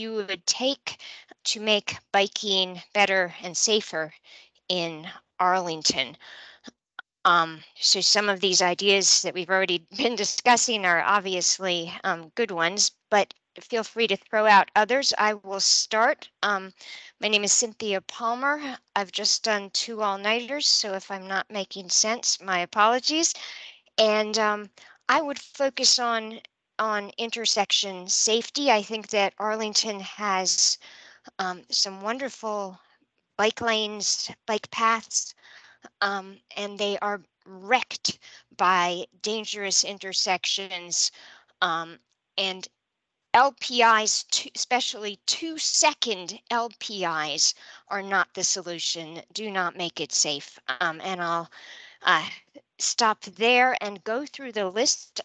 you would take to make biking better and safer in Arlington. So some of these ideas that we've already been discussing are obviously good ones, but feel free to throw out others. I will start. My name is Cynthia Palmer. I've just done 2 all-nighters, so if I'm not making sense, my apologies. And I would focus on intersection safety. I think that Arlington has some wonderful bike lanes, bike paths, and they are wrecked by dangerous intersections, and LPIs, especially 2-second LPIs, are not the solution. Do not make it safe. And I'll stop there and go through the list.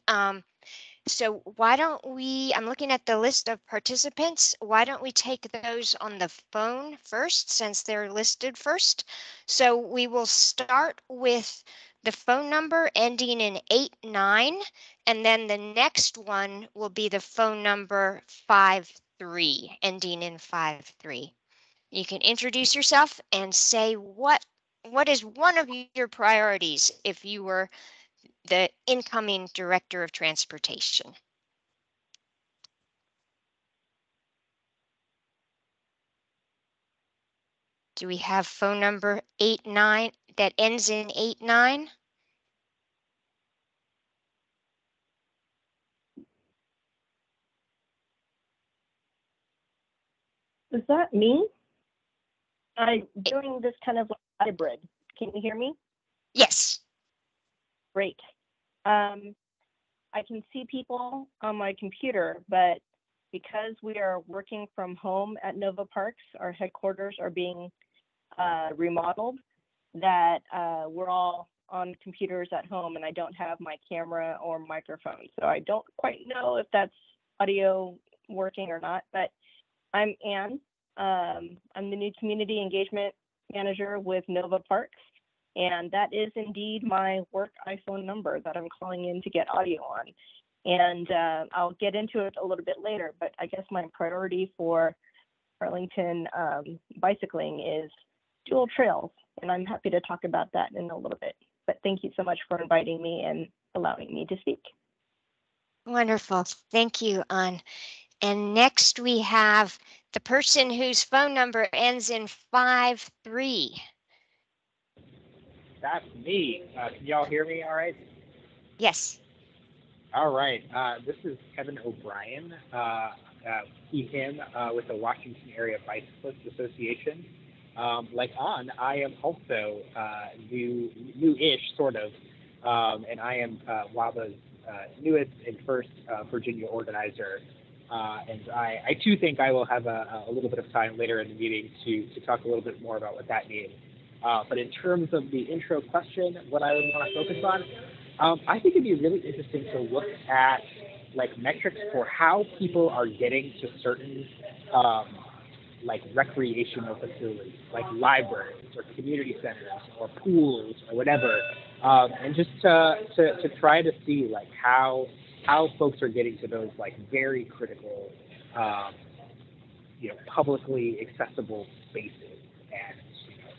So why don't we, I'm looking at the list of participants. Why don't we take those on the phone first, since they're listed first? So we will start with the phone number ending in 89, and then the next one will be the phone number 53, ending in 53. You can introduce yourself and say what is one of your priorities if you were the incoming Director of Transportation. Do we have phone number 89 that ends in 89? Is that me? I'm doing this kind of hybrid. Can you hear me? Yes. Great. I can see people on my computer, but because we are working from home at Nova Parks, our headquarters are being remodeled, that we're all on computers at home, and I don't have my camera or microphone. So I don't quite know if that's audio working or not, but I'm Anne. I'm the new Community Engagement Manager with Nova Parks, and that is indeed my work iPhone number that I'm calling in to get audio on. And I'll get into it a little bit later, but I guess my priority for Arlington bicycling is dual trails, and I'm happy to talk about that in a little bit. But thank you so much for inviting me and allowing me to speak. Wonderful. Thank you, Anne. And next we have the person whose phone number ends in 53. That's me. Can y'all hear me all right? Yes. All right. This is Kevin O'Brien, him, with the Washington Area Bicyclists Association. Like Anne, I am also new-ish, sort of, and I am WABA's newest and first Virginia organizer. And I too think I will have a little bit of time later in the meeting to talk a little bit more about what that means. But in terms of the intro question, what I would want to focus on, I think it'd be really interesting to look at like metrics for how people are getting to certain like recreational facilities, like libraries or community centers or pools or whatever, and just to try to see like how folks are getting to those like very critical, publicly accessible spaces. And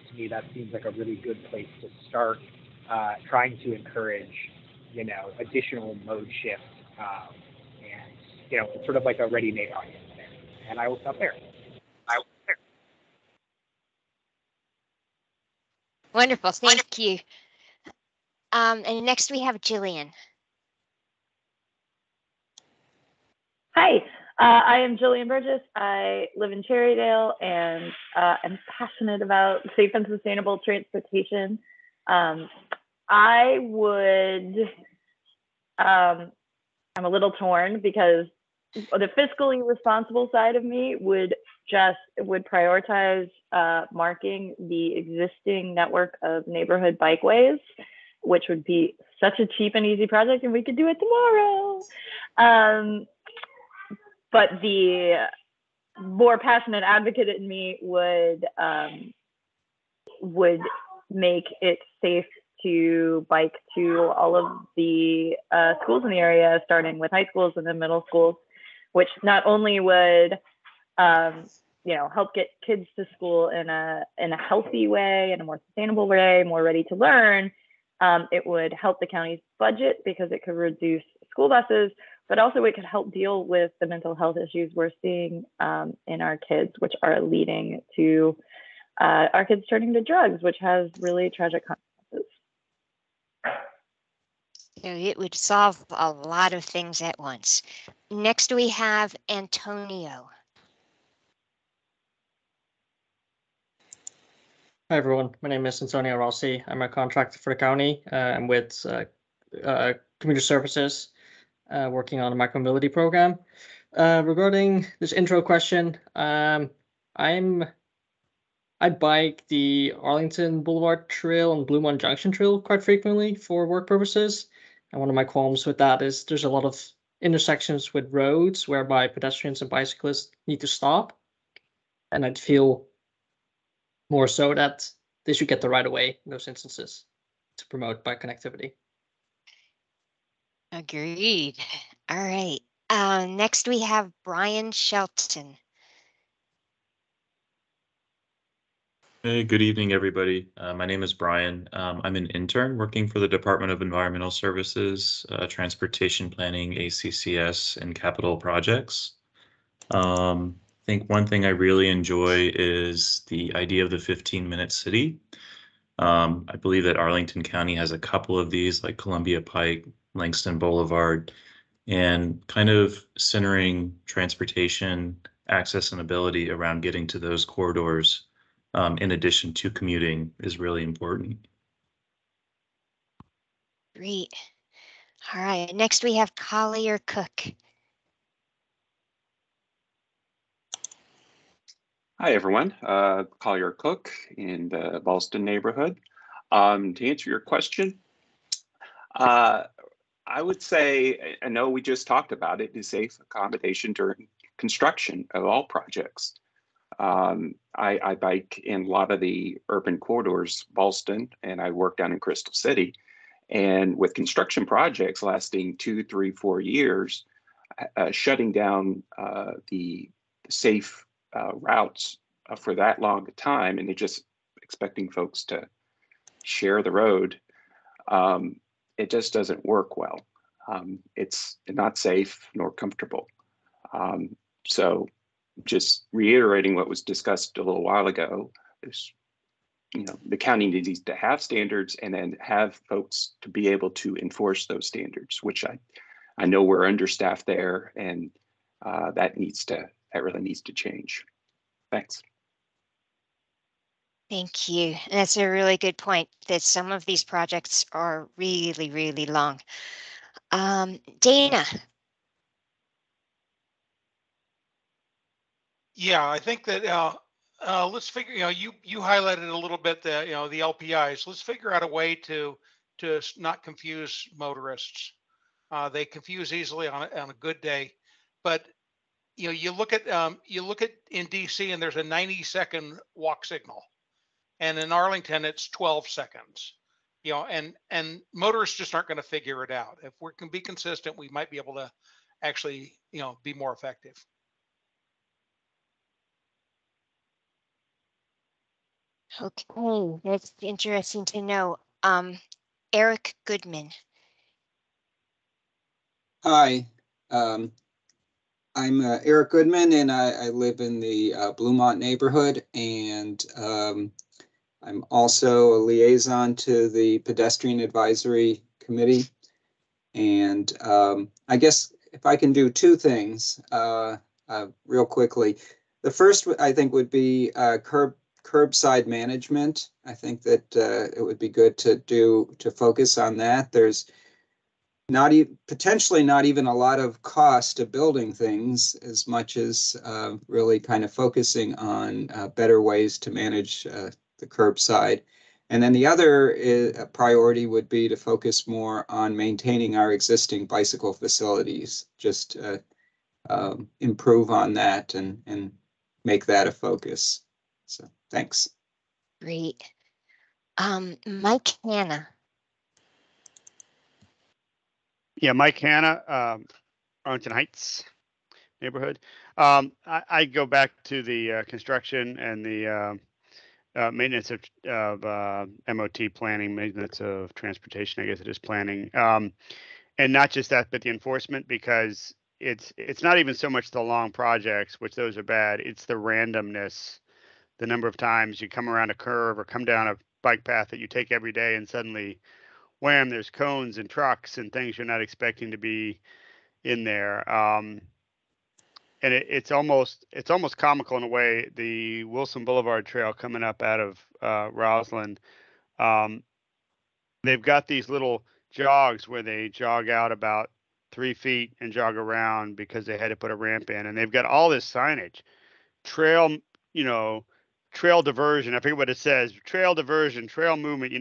to me, that seems like a really good place to start trying to encourage, additional mode shift, and it's sort of like a ready-made audience. And I will stop there. Wonderful. Thank you. And next we have Jillian. Hi, I am Jillian Burgess. I live in Cherrydale and am passionate about safe and sustainable transportation. I'm a little torn because the fiscally responsible side of me would prioritize marking the existing network of neighborhood bikeways, which would be such a cheap and easy project, and we could do it tomorrow. But the more passionate advocate in me would make it safe to bike to all of the schools in the area, starting with high schools and then middle schools, which not only would help get kids to school in a healthy way, in a more sustainable way, more ready to learn. It would help the county's budget because it could reduce school buses, but also it could help deal with the mental health issues we're seeing in our kids, which are leading to our kids turning to drugs, which has really tragic consequences. So it would solve a lot of things at once. Next, we have Antonio. Hi, everyone. My name is Antonio Rossi. I'm a contractor for the county. I'm with Community Services, working on a micromobility program. Regarding this intro question, I bike the Arlington Boulevard Trail and Bluemont Junction Trail quite frequently for work purposes. And one of my qualms with that is there's a lot of intersections with roads whereby pedestrians and bicyclists need to stop. And I'd feel more so that they should get the right of way in those instances to promote bike connectivity. Agreed. All right. Next, we have Brian Shelton. Hey, good evening, everybody. My name is Brian. I'm an intern working for the Department of Environmental Services, Transportation Planning, ACCS, and Capital Projects. I think one thing I really enjoy is the idea of the 15-minute city. I believe that Arlington County has a couple of these, like Columbia Pike, Langston Boulevard, and kind of centering transportation access and ability around getting to those corridors in addition to commuting is really important. Great. All right. Next, we have Collier Cook. Hi, everyone. Collier Cook in the Ballston neighborhood. To answer your question, I would say, I know we just talked about it, is safe accommodation during construction of all projects. I bike in a lot of the urban corridors, Ballston, and I work down in Crystal City. And with construction projects lasting 2, 3, 4 years, shutting down the safe routes for that long a time, and they're just expecting folks to share the road, it just doesn't work well. It's not safe nor comfortable. So just reiterating what was discussed a little while ago, is, the county needs to have standards and then have folks to be able to enforce those standards, which I know we're understaffed there, and that really needs to change. Thanks. Thank you. That's a really good point, that some of these projects are really, really long. Dana. Yeah, I think that let's figure. You highlighted a little bit the the LPIs. Let's figure out a way to not confuse motorists. They confuse easily on a good day, but you look at in DC and there's a 90-second walk signal, and in Arlington it's 12 seconds. And motorists just aren't going to figure it out. If we can be consistent, we might be able to actually be more effective. Okay, that's interesting to know. Eric Goodman. Hi, I'm Eric Goodman, and I live in the Bluemont neighborhood, and I'm also a liaison to the Pedestrian Advisory Committee. And I guess if I can do two things real quickly. The first, I think, would be curbside management. I think that it would be good to focus on that. There's potentially not even a lot of cost to building things, as much as really kind of focusing on better ways to manage the curbside. And then the other priority would be to focus more on maintaining our existing bicycle facilities, just improve on that and make that a focus. So thanks. Great. Mike Hanna. Yeah, Mike Hanna, Arlington Heights. neighborhood. I go back to the construction and the maintenance of MOT planning, maintenance of transportation. I guess it is planning, and not just that, but the enforcement, because it's not even so much the long projects, which those are bad. It's the randomness, the number of times you come around a curve or come down a bike path that you take every day, and suddenly, wham! There's cones and trucks and things you're not expecting to be in there. And it's almost comical in a way. The Wilson Boulevard Trail coming up out of Roslyn, um, they've got these little jogs where they jog out about 3 feet and jog around because they had to put a ramp in, and they've got all this signage, trail, you know, trail diversion. I forget what it says, trail diversion, trail movement.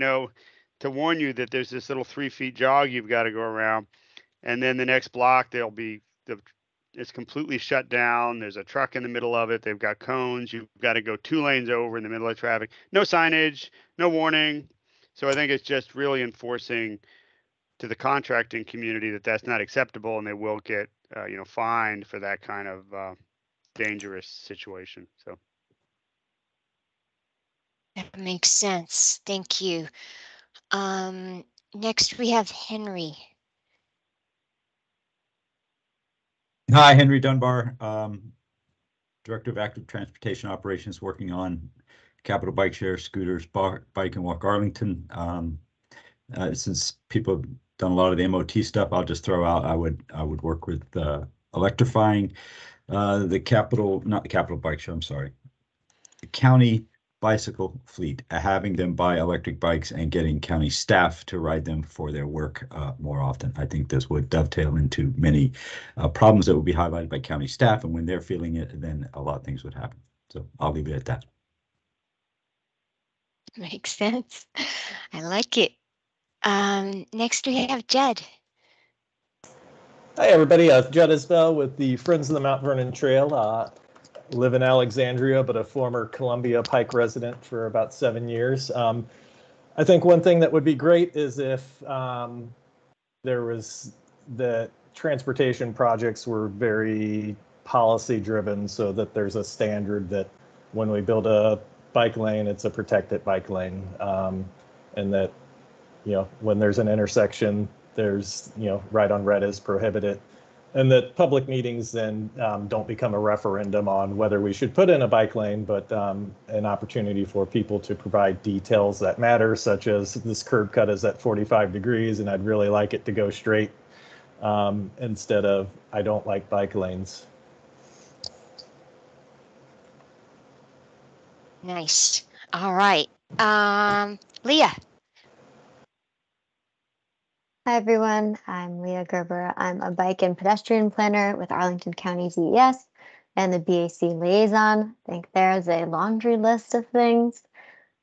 To warn you that there's this little 3 feet jog you've got to go around, and then the next block it's completely shut down. There's a truck in the middle of it. They've got cones. You've got to go 2 lanes over in the middle of traffic. No signage, no warning. So I think it's just really enforcing to the contracting community that that's not acceptable, and they will get fined for that kind of dangerous situation. So That makes sense. Thank you. Next we have Henry. Hi, Henry Dunbar, Director of Active Transportation Operations, working on Capital Bike Share, Scooters, Bike and Walk Arlington. Since people have done a lot of the MOT stuff, I'll just throw out I would work with electrifying not the Capital Bike Share, I'm sorry, the county bicycle fleet, having them buy electric bikes and getting county staff to ride them for their work more often. I think this would dovetail into many problems that will be highlighted by county staff, and when they're feeling it, then a lot of things would happen. So I'll leave it at that. Makes sense. I like it. Next we have Jed. Hi, everybody. Judd Isbell with the Friends of the Mount Vernon Trail. Live in Alexandria, but a former Columbia Pike resident for about 7 years. I think one thing that would be great is if there was the transportation projects were very policy driven, so that there's a standard that when we build a bike lane, it's a protected bike lane, and that when there's an intersection, there's right on red is prohibited, and that public meetings then don't become a referendum on whether we should put in a bike lane, but an opportunity for people to provide details that matter, such as this curb cut is at 45 degrees and I'd really like it to go straight, instead of I don't like bike lanes. Nice. All right. Leah. Hi, everyone. I'm Leah Gerber. I'm a bike and pedestrian planner with Arlington County DES and the BAC liaison. I think there's a laundry list of things,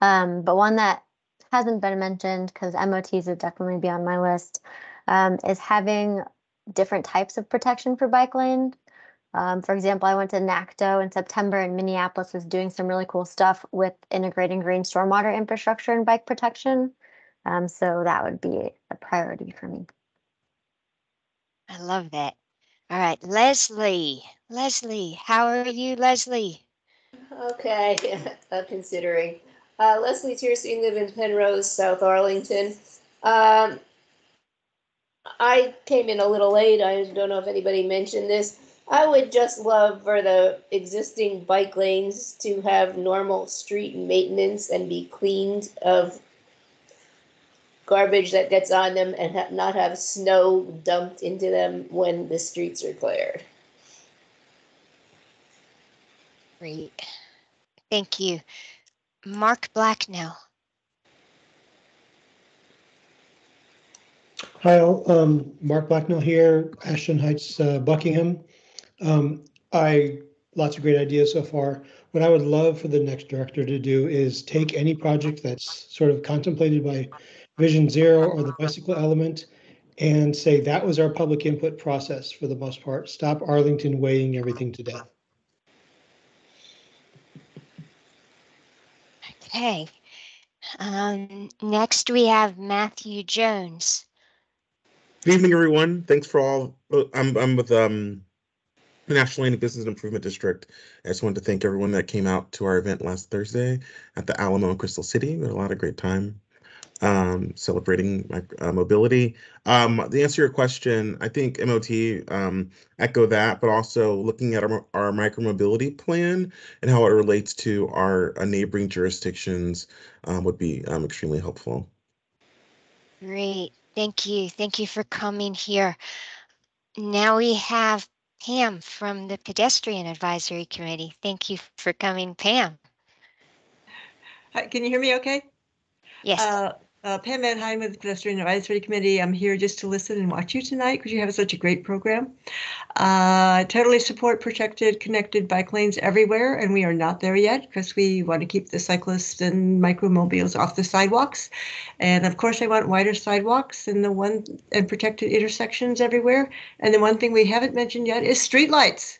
but one that hasn't been mentioned, because MOTs would definitely be on my list, is having different types of protection for bike lanes. For example, I went to NACTO in September, and Minneapolis was doing some really cool stuff with integrating green stormwater infrastructure and bike protection. So that would be a priority for me. I love that. All right, Leslie. Leslie, how are you, Leslie? Okay, considering. Leslie Tierstein, live in Penrose, South Arlington. I came in a little late. I don't know if anybody mentioned this. I would just love for the existing bike lanes to have normal street maintenance and be cleaned of garbage that gets on them, and not have snow dumped into them when the streets are cleared. Great. Thank you. Mark Blacknell. Hi, all. Mark Blacknell here, Ashton Heights, Buckingham. Lots of great ideas so far. What I would love for the next director to do is take any project that's sort of contemplated by Vision Zero or the bicycle element and say that was our public input process for the most part. Stop Arlington weighing everything to death. Okay. Next we have Matthew Jones. Good evening, everyone. Thanks for all. I'm with National Landing Business Improvement District. I just wanted to thank everyone that came out to our event last Thursday at the Alamo in Crystal City. We had a lot of great time celebrating mobility. To answer your question, I think MOT echo that, but also looking at our micromobility plan and how it relates to our neighboring jurisdictions would be extremely helpful. Great. Thank you. Thank you for coming here. Now we have Pam from the Pedestrian Advisory Committee. Thank you for coming, Pam. Hi, can you hear me okay? Yes. Pam Manheim with the Pedestrian Advisory Committee. I'm here just to listen and watch you tonight because you have such a great program. Totally support protected, connected bike lanes everywhere, and we are not there yet because we want to keep the cyclists and micromobiles off the sidewalks. And of course, I want wider sidewalks and protected intersections everywhere. And the one thing we haven't mentioned yet is streetlights.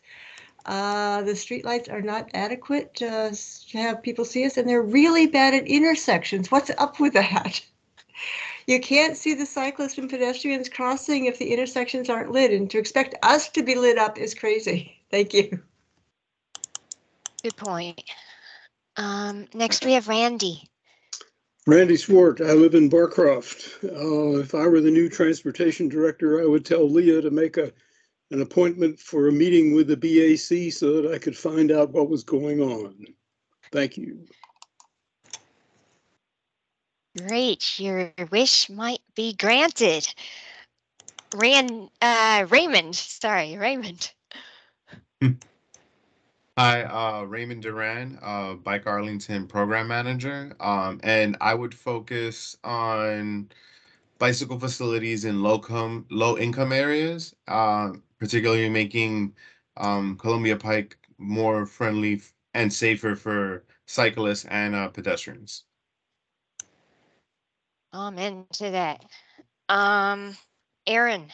The streetlights are not adequate to have people see us, and they're really bad at intersections. What's up with that? You can't see the cyclists and pedestrians crossing if the intersections aren't lit, and to expect us to be lit up is crazy. Thank you. Good point. Next we have Randy. Randy Swart, I live in Barcroft. If I were the new transportation director, I would tell Leah to make an appointment for a meeting with the BAC so that I could find out what was going on. Thank you. Great. Your wish might be granted. Raymond. Sorry, Raymond. Hi, Raymond Duran, Bike Arlington Program Manager, and I would focus on bicycle facilities in low income areas, particularly making Columbia Pike more friendly and safer for cyclists and pedestrians. Amen to that. Aaron.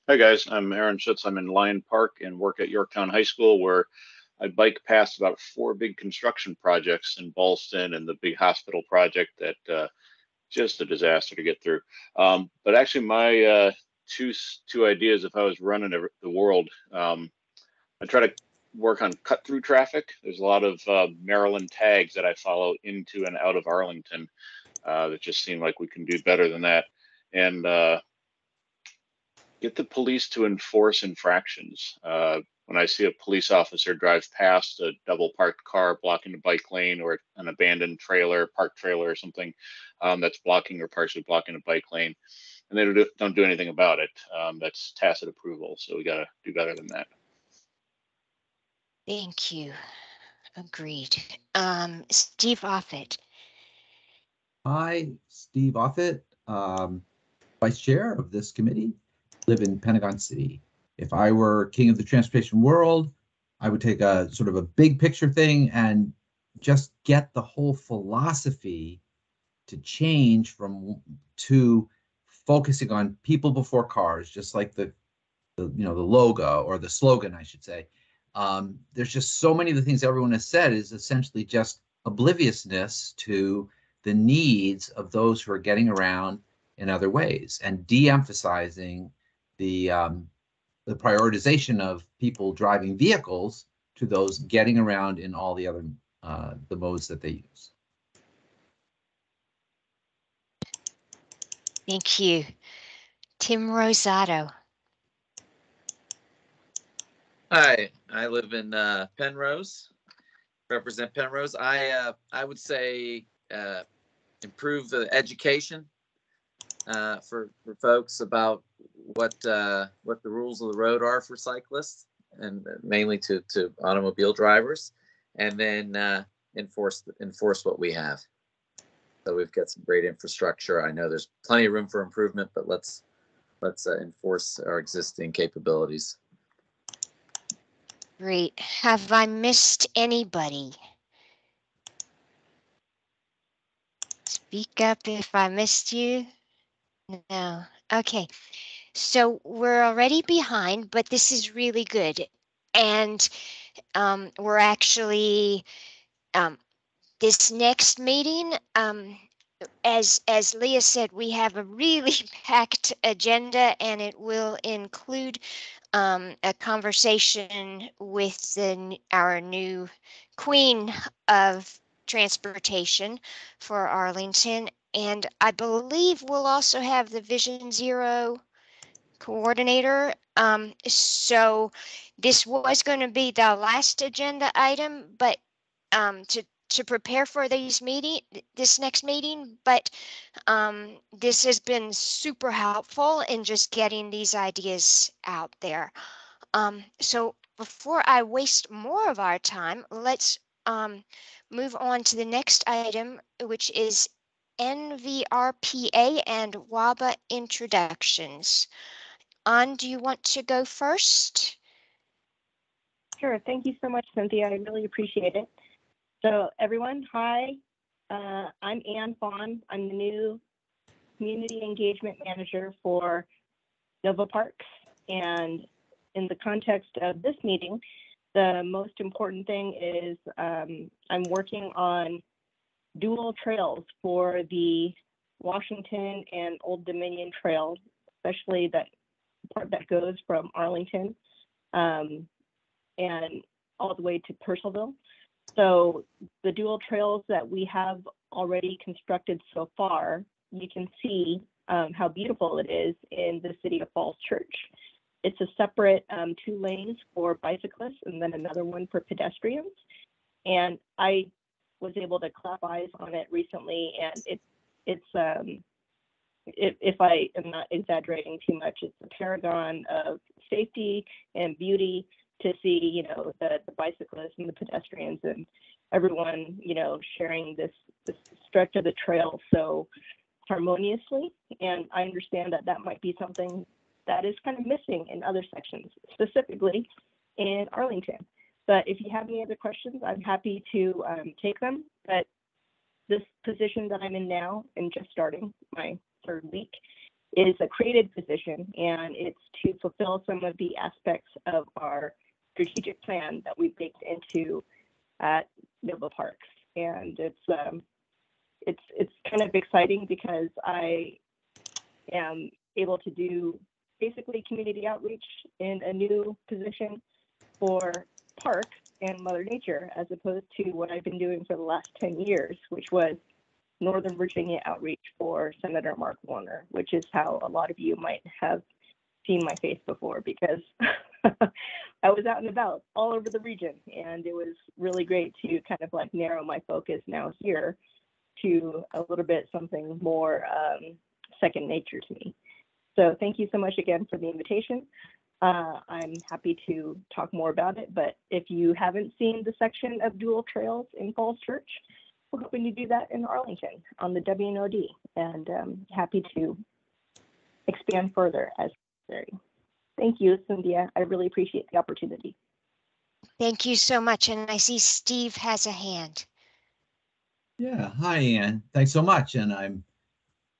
Hi guys, I'm Aaron Schutz. I'm in Lyon Park and work at Yorktown High School, where I bike past about 4 big construction projects in Ballston and the big hospital project that just a disaster to get through. But actually my two ideas, if I was running the world, I try to work on cut through traffic. There's a lot of Maryland tags that I follow into and out of Arlington that just seem like we can do better than that. And get the police to enforce infractions. When I see a police officer drive past a double parked car blocking a bike lane, or an abandoned parked trailer or something that's blocking or partially blocking a bike lane, and they don't do anything about it, that's tacit approval. So we got to do better than that. Thank you. Agreed. Steve Offit. Hi, Steve Offit, Vice Chair of this committee. Live in Pentagon City. If I were king of the transportation world, I would take a sort of a big picture thing and just get the whole philosophy to change to focusing on people before cars, just like the logo, or the slogan, I should say. There's just so many of the things everyone has said is essentially just obliviousness to the needs of those who are getting around in other ways, and de-emphasizing the prioritization of people driving vehicles to those getting around in all the other the modes that they use. Thank you. Tim Rosato. Hi, I live in Penrose, represent Penrose. I would say improve the education for folks about what the rules of the road are for cyclists, and mainly to automobile drivers, and then enforce what we have. So we've got some great infrastructure. I know there's plenty of room for improvement, but let's enforce our existing capabilities. Great. Have I missed anybody? Speak up if I missed you. No. Okay. So we're already behind, but this is really good. And we're actually, this next meeting, as Leah said, we have a really packed agenda, and it will include a conversation with our new queen of transportation for Arlington. And I believe we'll also have the Vision Zero coordinator. So this was going to be the last agenda item, but to prepare for this next meeting, but this has been super helpful in just getting these ideas out there. So before I waste more of our time, let's move on to the next item, which is NVRPA and WABA introductions. Do you want to go first? Sure. Thank you so much, Cynthia. I really appreciate it. So everyone, hi. I'm Ann Fawn. I'm the new Community Engagement Manager for Nova Parks. And in the context of this meeting, the most important thing is I'm working on dual trails for the Washington and Old Dominion Trail, especially that part that goes from Arlington and all the way to Purcellville. So the dual trails that we have already constructed so far, you can see how beautiful it is in the city of Falls Church. It's a separate 2 lanes for bicyclists and then another one for pedestrians. And I was able to clap eyes on it recently, and if I am not exaggerating too much, it's a paragon of safety and beauty to see, the bicyclists and the pedestrians and everyone, sharing this stretch of the trail so harmoniously. And I understand that might be something that is kind of missing in other sections, specifically in Arlington. But if you have any other questions, I'm happy to take them. But this position that I'm in now, and just starting my 3rd week, is a created position, and it's to fulfill some of the aspects of our strategic plan that we baked into at Nova Parks. And it's kind of exciting because I am able to do basically community outreach in a new position for park and Mother Nature, as opposed to what I've been doing for the last 10 years, which was Northern Virginia outreach for Senator Mark Warner, which is how a lot of you might have seen my face before, because I was out and about all over the region, and it was really great to kind of like narrow my focus now here to a little bit something more second nature to me. So thank you so much again for the invitation. I'm happy to talk more about it, but if you haven't seen the section of dual trails in Falls Church, we're hoping to do that in Arlington on the WNOD, and happy to expand further as necessary. Thank you, Cynthia. I really appreciate the opportunity. Thank you so much. And I see Steve has a hand. Yeah, hi, Ann. Thanks so much. And I'm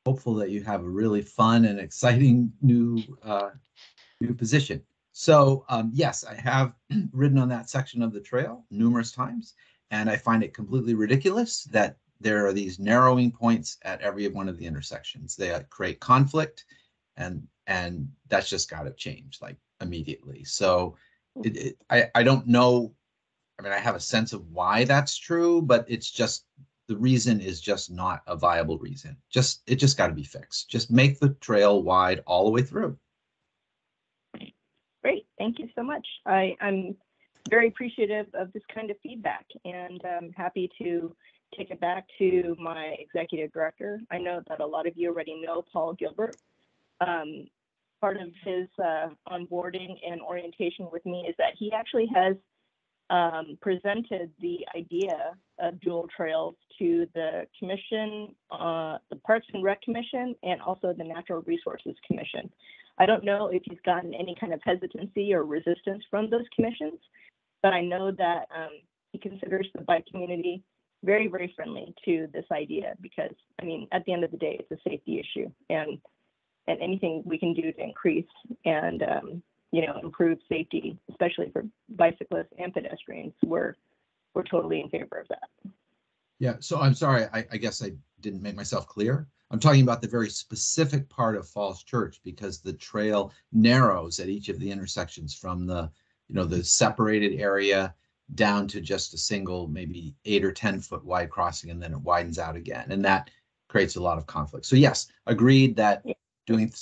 hopeful that you have a really fun and exciting new position. So yes, I have ridden on that section of the trail numerous times, and I find it completely ridiculous that there are these narrowing points at every one of the intersections. They create conflict, and that's just got to change like immediately. So I don't know. I mean, I have a sense of why that's true, but it's just the reason is just not a viable reason. It just got to be fixed. Just make the trail wide all the way through. Great, thank you so much. I'm very appreciative of this kind of feedback, and I'm happy to take it back to my executive director. I know that a lot of you already know Paul Gilbert. Part of his onboarding and orientation with me is that he actually has presented the idea of dual trails to the commission, the Parks and Rec Commission, and also the Natural Resources Commission. I don't know if he's gotten any kind of hesitancy or resistance from those commissions, but I know that he considers the bike community very, very friendly to this idea, because, I mean, at the end of the day, it's a safety issue, and anything we can do to increase and improve safety, especially for bicyclists and pedestrians, we're totally in favor of that. Yeah, so I'm sorry, I guess I didn't make myself clear. I'm talking about the very specific part of Falls Church because the trail narrows at each of the intersections from the, the separated area down to just a single, maybe 8 or 10 foot wide crossing, and then it widens out again. And that creates a lot of conflict. So yes, agreed that doing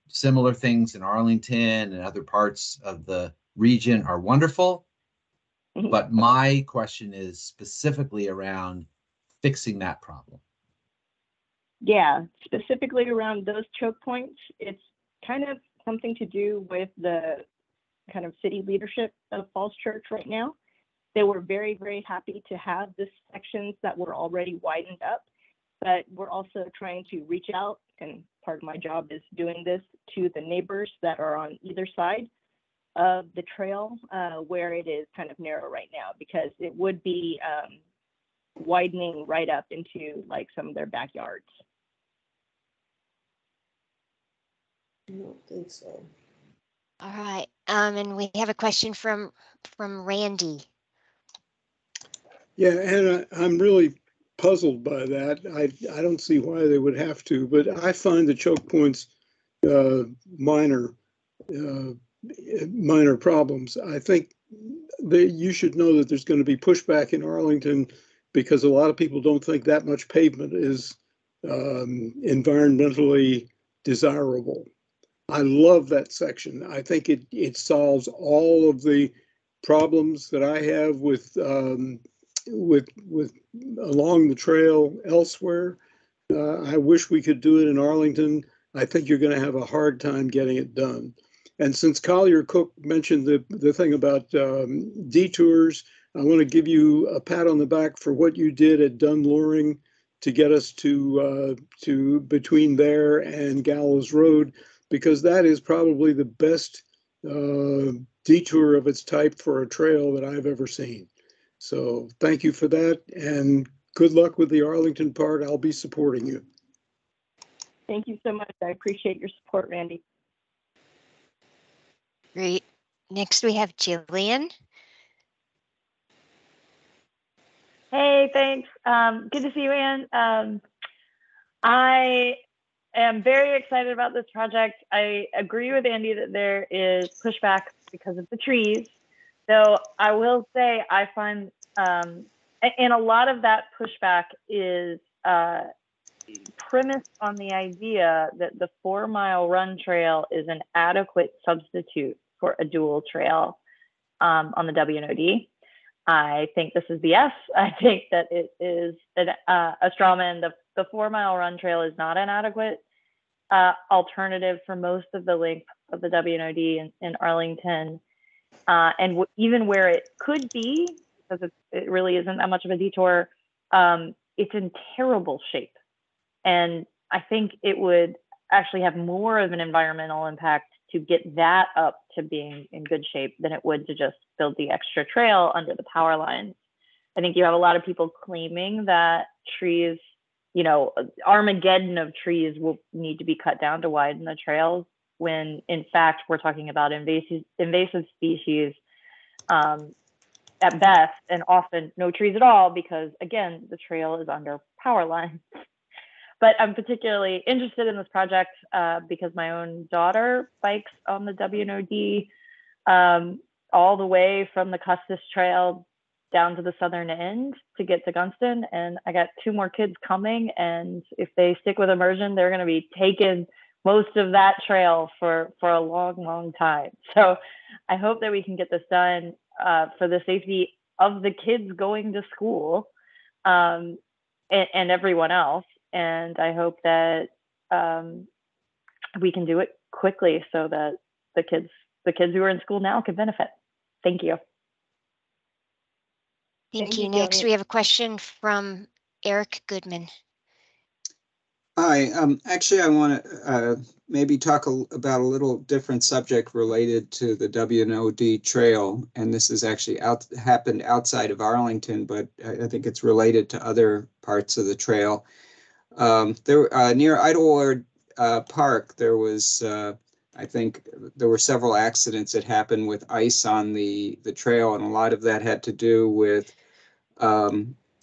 similar things in Arlington and other parts of the region are wonderful. But my question is specifically around fixing that problem. Yeah, specifically around those choke points, it's kind of something to do with the kind of city leadership of Falls Church right now. They were very, very happy to have the sections that were already widened up, but we're also trying to reach out, and part of my job is doing this, to the neighbors that are on either side of the trail where it is kind of narrow right now, because it would be widening right up into like some of their backyards. I don't think so. All right, and we have a question from Randy. Yeah, and I'm really puzzled by that. I don't see why they would have to, but I find the choke points minor problems. I think that you should know that there's going to be pushback in Arlington because a lot of people don't think that much pavement is environmentally desirable. I love that section. I think it solves all of the problems that I have with along the trail elsewhere. I wish we could do it in Arlington. I think you're going to have a hard time getting it done. And since Collier Cook mentioned the thing about detours, I want to give you a pat on the back for what you did at Dunn Loring to get us to between there and Gallows Road, because that is probably the best detour of its type for a trail that I've ever seen. So thank you for that, and good luck with the Arlington part. I'll be supporting you. Thank you so much. I appreciate your support, Randy. Great. Next we have Jillian. Hey, thanks. Good to see you, Ann. I am very excited about this project. I agree with Andy that there is pushback because of the trees. So I will say I find, and a lot of that pushback is premised on the idea that the 4 Mile Run Trail is an adequate substitute for a dual trail on the WNOD. I think this is BS. I think that it is a straw man. The 4 Mile Run Trail is not an adequate alternative for most of the length of the WNOD in Arlington. And even where it could be, because it really isn't that much of a detour, it's in terrible shape. And I think it would actually have more of an environmental impact to get that up to being in good shape than it would to just build the extra trail under the power lines. I think you have a lot of people claiming that trees, Armageddon of trees will need to be cut down to widen the trails, when in fact we're talking about invasive species at best, and often no trees at all, because again, the trail is under power lines. But I'm particularly interested in this project because my own daughter bikes on the WNOD all the way from the Custis Trail down to the southern end to get to Gunston. And I got 2 more kids coming, and if they stick with immersion, they're going to be taking most of that trail for a long, long time. So I hope that we can get this done for the safety of the kids going to school and everyone else. And I hope that we can do it quickly so that the kids who are in school now can benefit. Thank you. Thank you. Next, we have a question from Eric Goodman. Hi, actually, I want to maybe talk about a little different subject related to the WNOD trail, and this has actually happened outside of Arlington, but I think it's related to other parts of the trail. There near Idlewood Park, there was, I think, there were several accidents that happened with ice on the trail, and a lot of that had to do with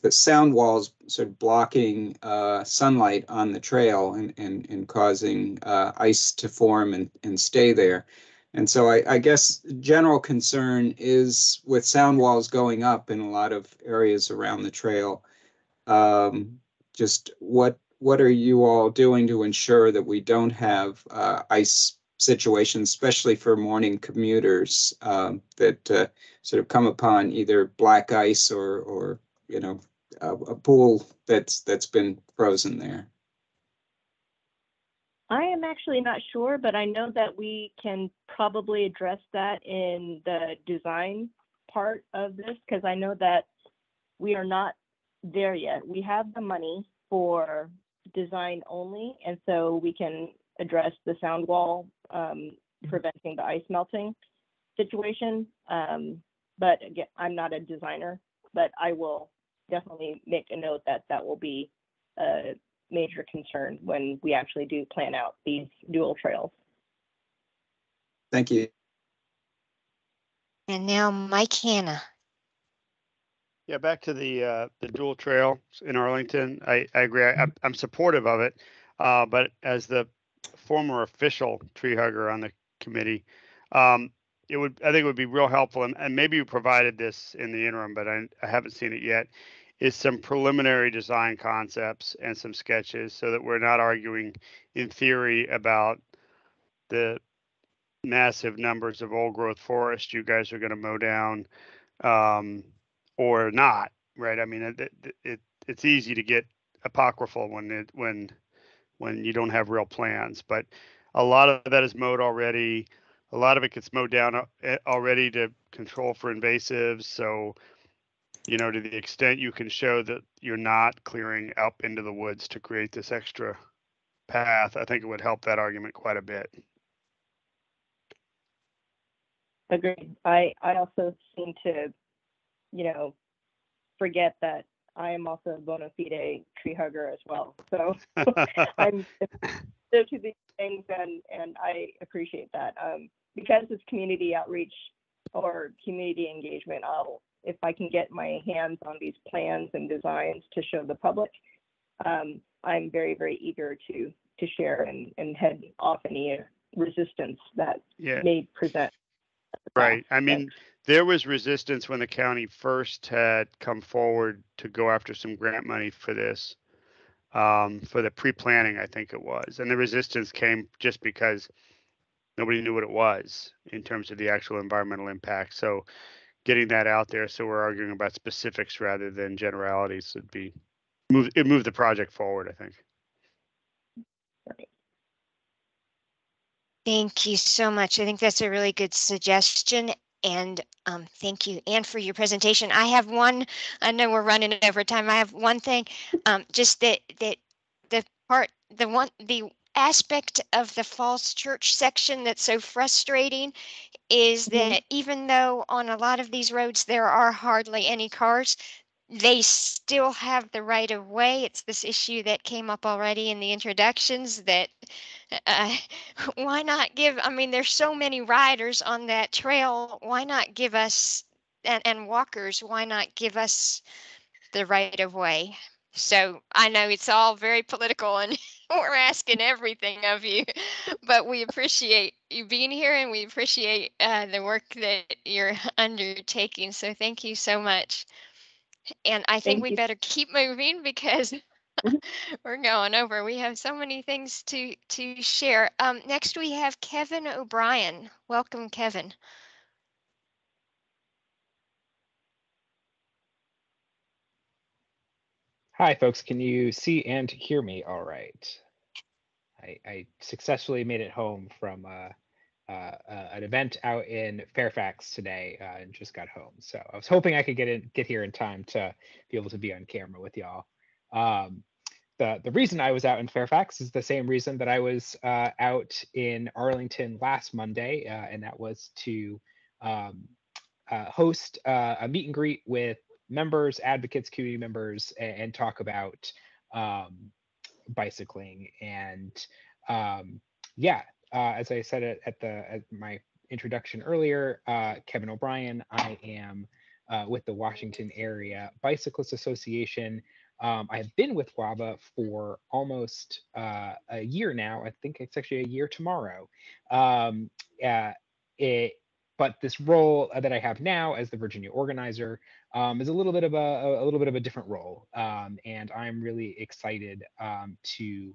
the sound walls sort of blocking sunlight on the trail and causing ice to form and stay there. And so I guess general concern is with sound walls going up in a lot of areas around the trail. Just what are you all doing to ensure that we don't have ice situations, especially for morning commuters that sort of come upon either black ice or a pool that's been frozen there? I am actually not sure, but I know that we can probably address that in the design part of this, because I know that we are not there yet. We have the money for design only, and so we can address the sound wall preventing the ice melting situation. But again, I'm not a designer, but I will definitely make a note that that will be a major concern when we actually do plan out these dual trails. Thank you. And now Mike Hanna. Yeah, back to the dual trail in Arlington. I agree. I'm supportive of it, but as the former official tree hugger on the committee, I think it would be real helpful, and maybe you provided this in the interim, but I haven't seen it yet, is some preliminary design concepts and some sketches so that we're not arguing in theory about the massive numbers of old growth forest you guys are going to mow down or not, right? I mean, it's easy to get apocryphal when you don't have real plans, but a lot of that is mowed already. A lot of it gets mowed down already to control for invasives. So, to the extent you can show that you're not clearing up into the woods to create this extra path, I think it would help that argument quite a bit. Agreed. I also seem to, forget that I am also a bona fide tree hugger as well. So I'm so to these things, and I appreciate that. Because it's community outreach or community engagement, if I can get my hands on these plans and designs to show the public, I'm very, very eager to share and head off any resistance that may present. Right. I mean, there was resistance when the county first had come forward to go after some grant money for this, for the pre-planning, I think it was. And the resistance came just because nobody knew what it was in terms of the actual environmental impact. So getting that out there, so we're arguing about specifics rather than generalities, would move the project forward, I think. Thank you so much. I think that's a really good suggestion. And thank you, Anne, for your presentation. I have one, I know we're running over time. I have one thing, just that the aspect of the Falls Church section that's so frustrating is that even though on a lot of these roads there are hardly any cars, they still have the right of way. It's this issue that came up already in the introductions that why not give, I mean, there's so many riders on that trail. Why not give us, and walkers, why not give us the right of way? So I know it's all very political and we're asking everything of you, but we appreciate you being here and we appreciate the work that you're undertaking. So thank you so much. And I think we better keep moving because we're going over. We have so many things to share. Next we have Kevin O'Brien. Welcome, Kevin. Hi, folks. Can you see and hear me all right? I successfully made it home from an event out in Fairfax today and just got home. So I was hoping I could get here in time to be able to be on camera with y'all. The reason I was out in Fairfax is the same reason that I was out in Arlington last Monday, and that was to host a meet and greet with members, advocates, community members, and talk about bicycling. And as I said at my introduction earlier, Kevin O'Brien, I am with the Washington Area Bicyclist Association. I have been with WABA for almost a year now. I think it's actually a year tomorrow. Um, but this role that I have now as the Virginia organizer is a little bit of a different role, and I'm really excited to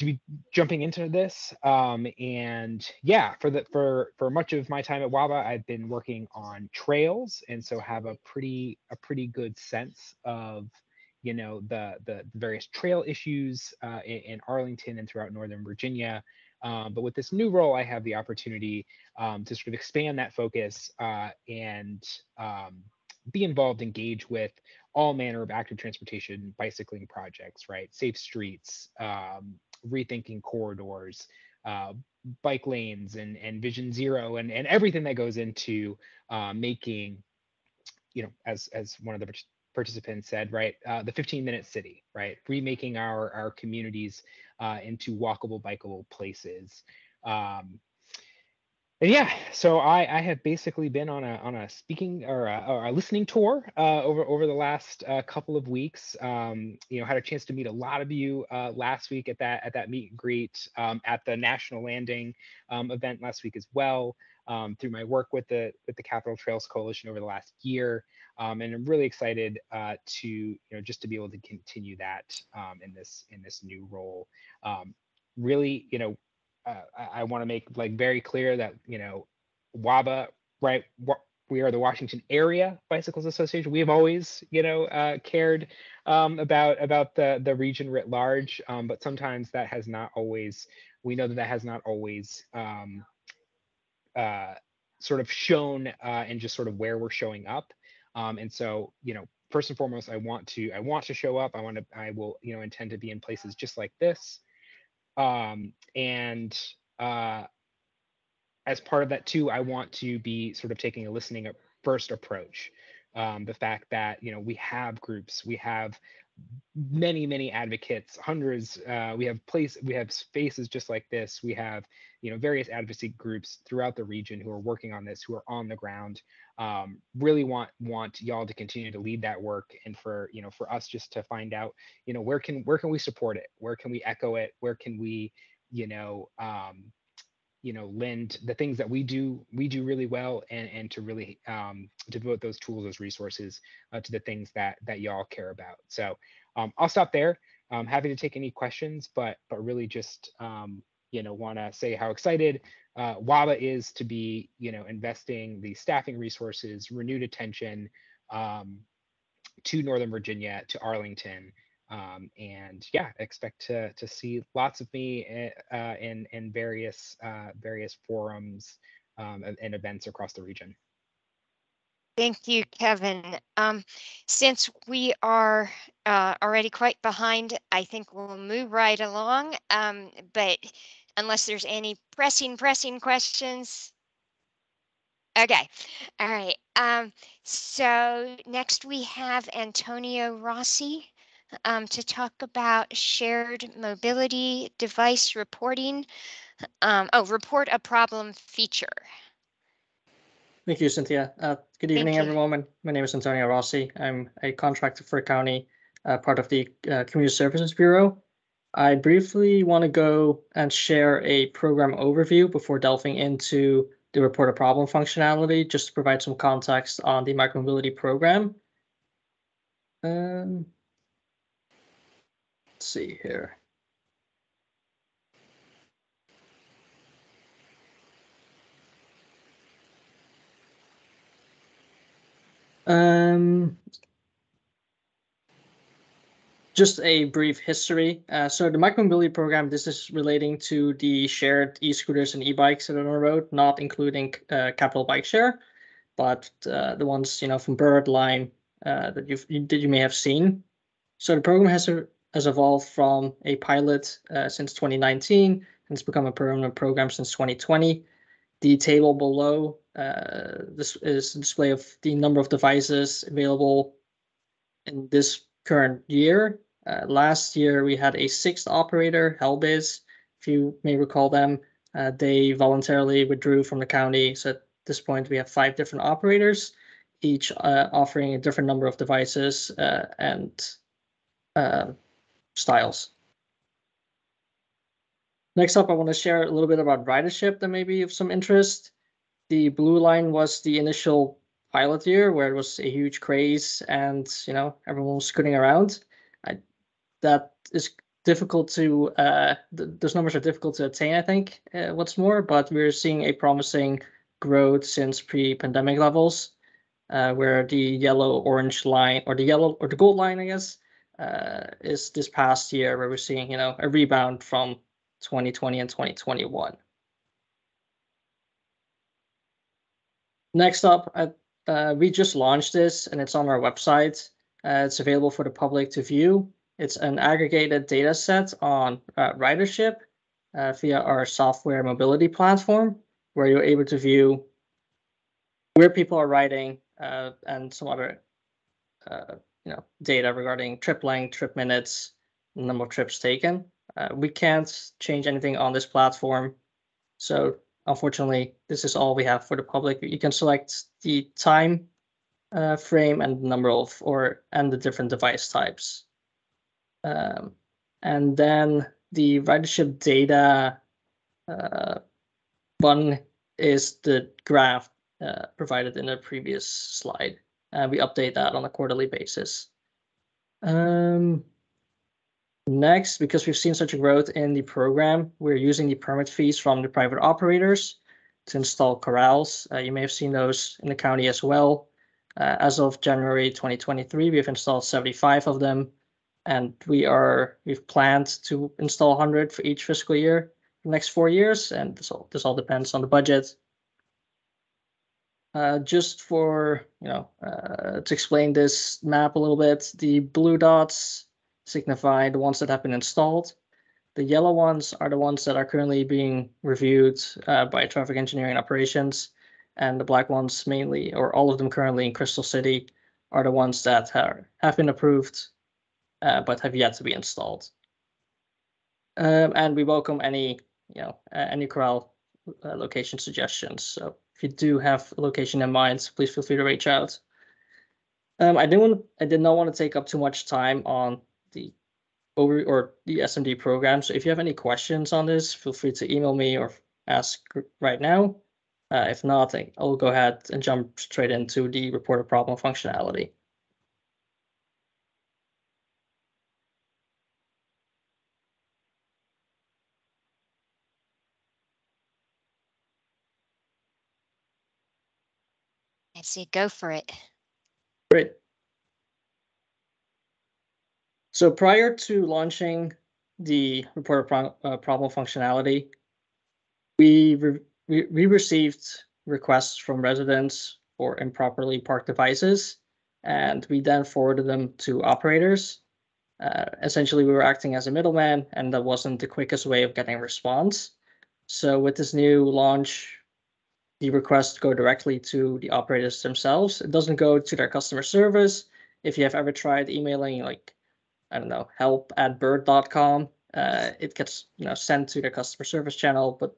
be jumping into this. And yeah, for much of my time at WABA, I've been working on trails, and so have a pretty good sense of the various trail issues in Arlington and throughout Northern Virginia. But with this new role, I have the opportunity to sort of expand that focus and be involved, engage with all manner of active transportation bicycling projects, right? Safe streets, rethinking corridors, bike lanes, and Vision Zero, and everything that goes into making, as one of the participants said, right, the 15-minute city, right, remaking our communities into walkable, bikeable places. And yeah, so I have basically been on a speaking or a listening tour over the last couple of weeks. Had a chance to meet a lot of you last week at that meet and greet at the National Landing event last week as well. Through my work with the Capital Trails Coalition over the last year, and I'm really excited to just to be able to continue that in this new role. Really, I want to make very clear that WABA, right? We are the Washington Area Bicycles Association. We have always cared about the region writ large, but sometimes that has not always. We know that has not always sort of shown in just sort of where we're showing up. And so first and foremost, I want to show up. I will intend to be in places just like this. And as part of that too, I want to be sort of taking a listening first approach. The fact that we have groups, we have many advocates, hundreds. We have spaces just like this. We have various advocacy groups throughout the region who are working on this, who are on the ground. Really want y'all to continue to lead that work, and for us just to find out where can we support it, where can we echo it, where can we lend the things that we do really well, and to really devote those tools, those resources to the things that y'all care about. So I'll stop there. I'm happy to take any questions, but really just want to say how excited WABA is to be investing the staffing resources, renewed attention to Northern Virginia, to Arlington. And yeah, expect to see lots of me in various forums and events across the region. Thank you, Kevin. Since we are already quite behind, I think we'll move right along. But unless there's any pressing questions. Okay. All right. So next we have Antonio Rossi to talk about shared mobility device reporting. Report a problem feature. Thank you, Cynthia. Good evening, everyone. My name is Antonio Rossi. I'm a contractor for a county, part of the Community Services Bureau. I briefly want to go and share a program overview before delving into the report a problem functionality, just to provide some context on the micromobility program. Let's see here. Just a brief history. So the micromobility program, this is relating to the shared e-scooters and e-bikes that are on the road, not including Capital Bike Share, but the ones from Bird Line that you may have seen. So the program has evolved from a pilot since 2019, and it's become a permanent program since 2020. The table below this is a display of the number of devices available in this current year. Last year, we had a sixth operator, Hellbiz, if you may recall them. They voluntarily withdrew from the county. So at this point, we have 5 different operators. each offering a different number of devices and styles. Next up, I want to share a little bit about ridership that may be of some interest. The blue line was the initial pilot year where it was a huge craze and, everyone was scooting around. That is difficult to, those numbers are difficult to attain, I think, what's more, but we're seeing a promising growth since pre-pandemic levels, where the yellow-orange line, or the gold line, I guess, is this past year where we're seeing, a rebound from 2020 and 2021. Next up, we just launched this and it's on our website. It's available for the public to view. It's an aggregated data set on ridership via our software mobility platform, where you're able to view where people are riding and some other data regarding trip length, trip minutes, number of trips taken. We can't change anything on this platform, so unfortunately, this is all we have for the public. You can select the time frame and number of and the different device types. And then the ridership data one is the graph provided in the previous slide. We update that on a quarterly basis. Next, because we've seen such a growth in the program, we're using the permit fees from the private operators to install corrals. You may have seen those in the county as well. As of January 2023, we've installed 75 of them, and we've planned to install 100 for each fiscal year for the next 4 years, and this all depends on the budget. Just for to explain this map a little bit, the blue dots signify the ones that have been installed. The yellow ones are the ones that are currently being reviewed by traffic engineering operations, and the black ones mainly, or all of them currently in Crystal City, are the ones that have been approved but have yet to be installed. And we welcome any corral location suggestions. So if you do have a location in mind, please feel free to reach out. I did not want to take up too much time on the SMD program. So if you have any questions on this, feel free to email me or ask right now. If not, I'll go ahead and jump straight into the reported problem functionality. I say go for it. Great. So prior to launching the reported problem functionality, we received requests from residents for improperly parked devices, and we then forwarded them to operators. Essentially, we were acting as a middleman, and that wasn't the quickest way of getting a response. So with this new launch, the requests go directly to the operators themselves. It doesn't go to their customer service. If you have ever tried emailing, like, I don't know, help@bird.com, it gets sent to their customer service channel, but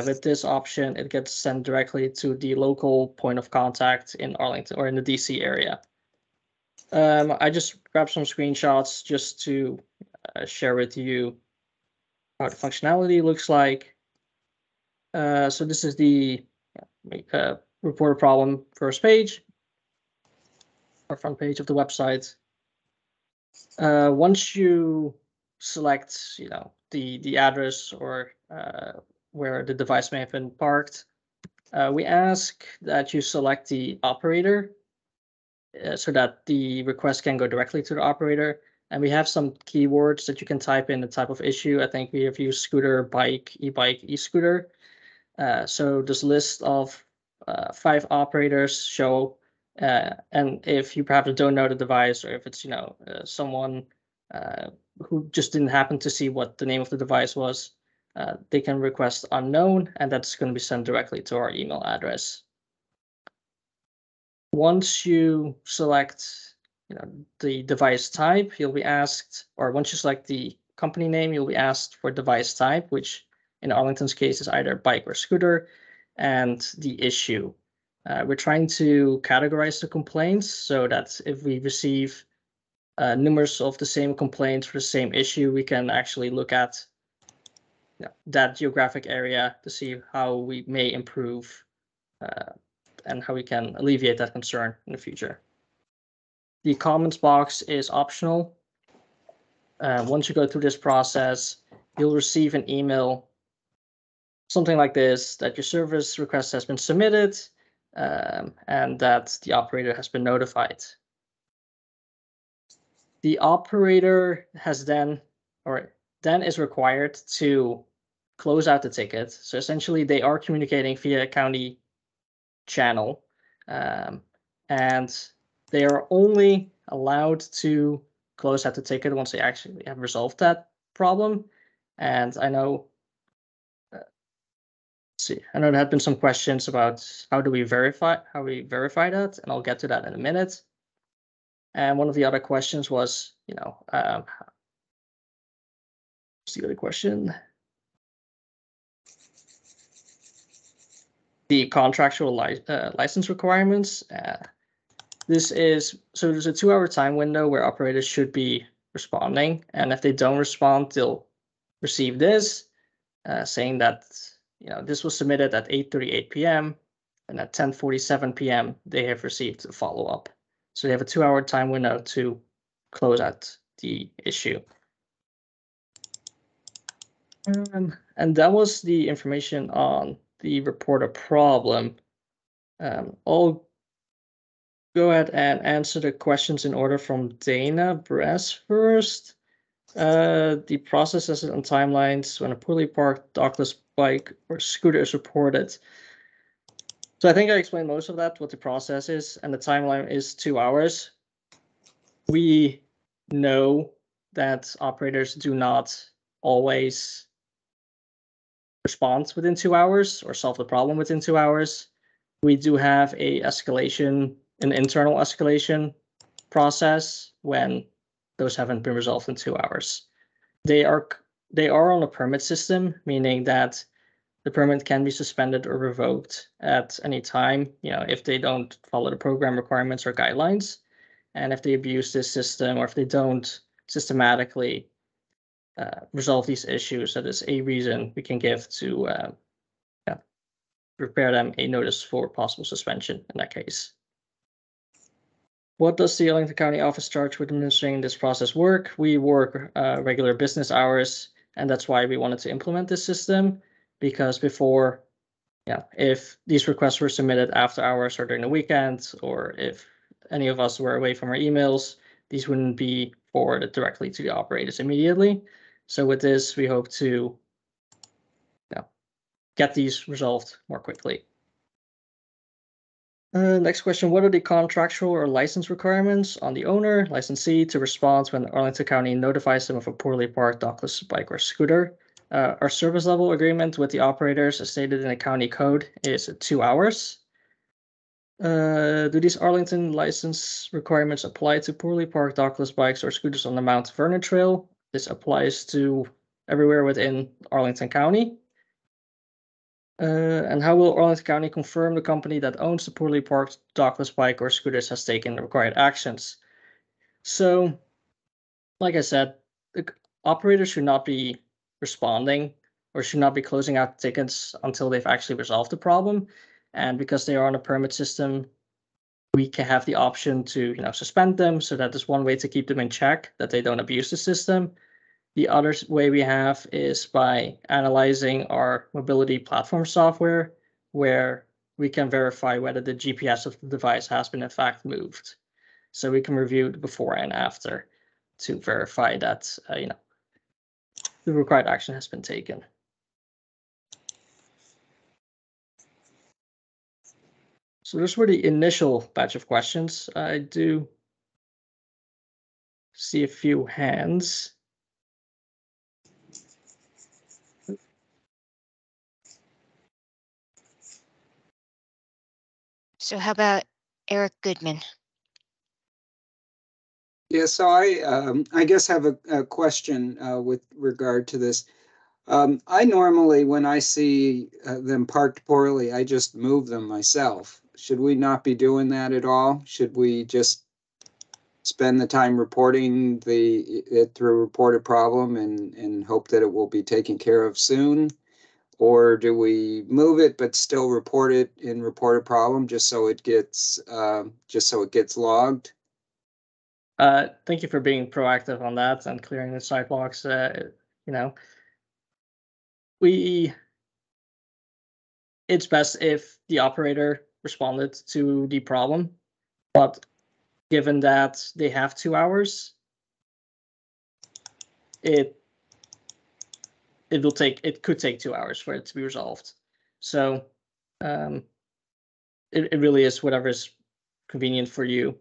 with this option, it gets sent directly to the local point of contact in Arlington or in the DC area. I just grabbed some screenshots just to share with you how the functionality looks like. So this is the report a problem first page or front page of the website. Once you select, the address or where the device may have been parked, we ask that you select the operator so that the request can go directly to the operator. And we have some keywords that you can type in the type of issue. I think we have used scooter, bike, e-scooter. So this list of 5 operators show, and if you perhaps don't know the device, or if it's someone who just didn't happen to see what the name of the device was, they can request unknown, and that's going to be sent directly to our email address. Once you select the device type, you'll be asked, or once you select the company name, you'll be asked for device type, which in Arlington's case is either bike or scooter, and the issue. We're trying to categorize the complaints so that if we receive numerous of the same complaints for the same issue, we can actually look at that geographic area to see how we may improve and how we can alleviate that concern in the future. The comments box is optional. Once you go through this process, you'll receive an email, something like this, that your service request has been submitted and that the operator has been notified. The operator has then is required to close out the ticket. So essentially they are communicating via a county channel and they are only allowed to close out the ticket once they actually have resolved that problem. And I know there have been some questions about how we verify that, and I'll get to that in a minute. And one of the other questions was, what's the other question? The contractual license requirements. There's a 2-hour time window where operators should be responding, and if they don't respond, they'll receive this saying that this was submitted at 8:38 p.m. and at 10:47 p.m. they have received a follow-up. So they have a 2-hour time window to close out the issue. And that was the information on the report a problem. I'll go ahead and answer the questions in order from Dana Bress first. The processes and timelines when a poorly parked dockless bike or scooter is reported. So I think I explained most of that, what the process is, and the timeline is 2 hours. We know that operators do not always respond within 2 hours or solve the problem within 2 hours. We do have an internal escalation process when those haven't been resolved in 2 hours. They are on a permit system, meaning that the permit can be suspended or revoked at any time, if they don't follow the program requirements or guidelines, and if they abuse this system or if they don't systematically resolve these issues. That is a reason we can give to prepare them a notice for possible suspension in that case. What does the Arlington County office charge with administering this process work? We work regular business hours, and that's why we wanted to implement this system, because before, if these requests were submitted after hours or during the weekend, or if any of us were away from our emails, these wouldn't be forwarded directly to the operators immediately. So with this, we hope to get these resolved more quickly. Next question, what are the contractual or license requirements on the owner, licensee, to respond when Arlington County notifies them of a poorly parked dockless bike or scooter? Our service level agreement with the operators, as stated in the county code, is 2 hours. Do these Arlington license requirements apply to poorly parked dockless bikes or scooters on the Mount Vernon Trail? This applies to everywhere within Arlington County. And how will Arlington County confirm the company that owns the poorly parked dockless bike or scooters has taken the required actions? So, like I said, the operators should not be responding or should not be closing out tickets until they've actually resolved the problem. And because they are on a permit system, we can have the option to suspend them. So that is one way to keep them in check, that they don't abuse the system. The other way we have is by analyzing our mobility platform software, where we can verify whether the GPS of the device has been in fact moved. So we can review the before and after to verify that the required action has been taken. So those were the initial batch of questions. I do see a few hands. So how about Eric Goodman? Yeah, so I guess have a question with regard to this. I normally, when I see them parked poorly, I just move them myself. should we not be doing that at all? Should we just spend the time reporting it through report a problem and hope that it will be taken care of soon? Or do we move it but still report it and report a problem just so it gets logged? Thank you for being proactive on that and clearing the sidewalks. It's best if the operator responded to the problem, but given that they have 2 hours, it could take 2 hours for it to be resolved. So it really is whatever is convenient for you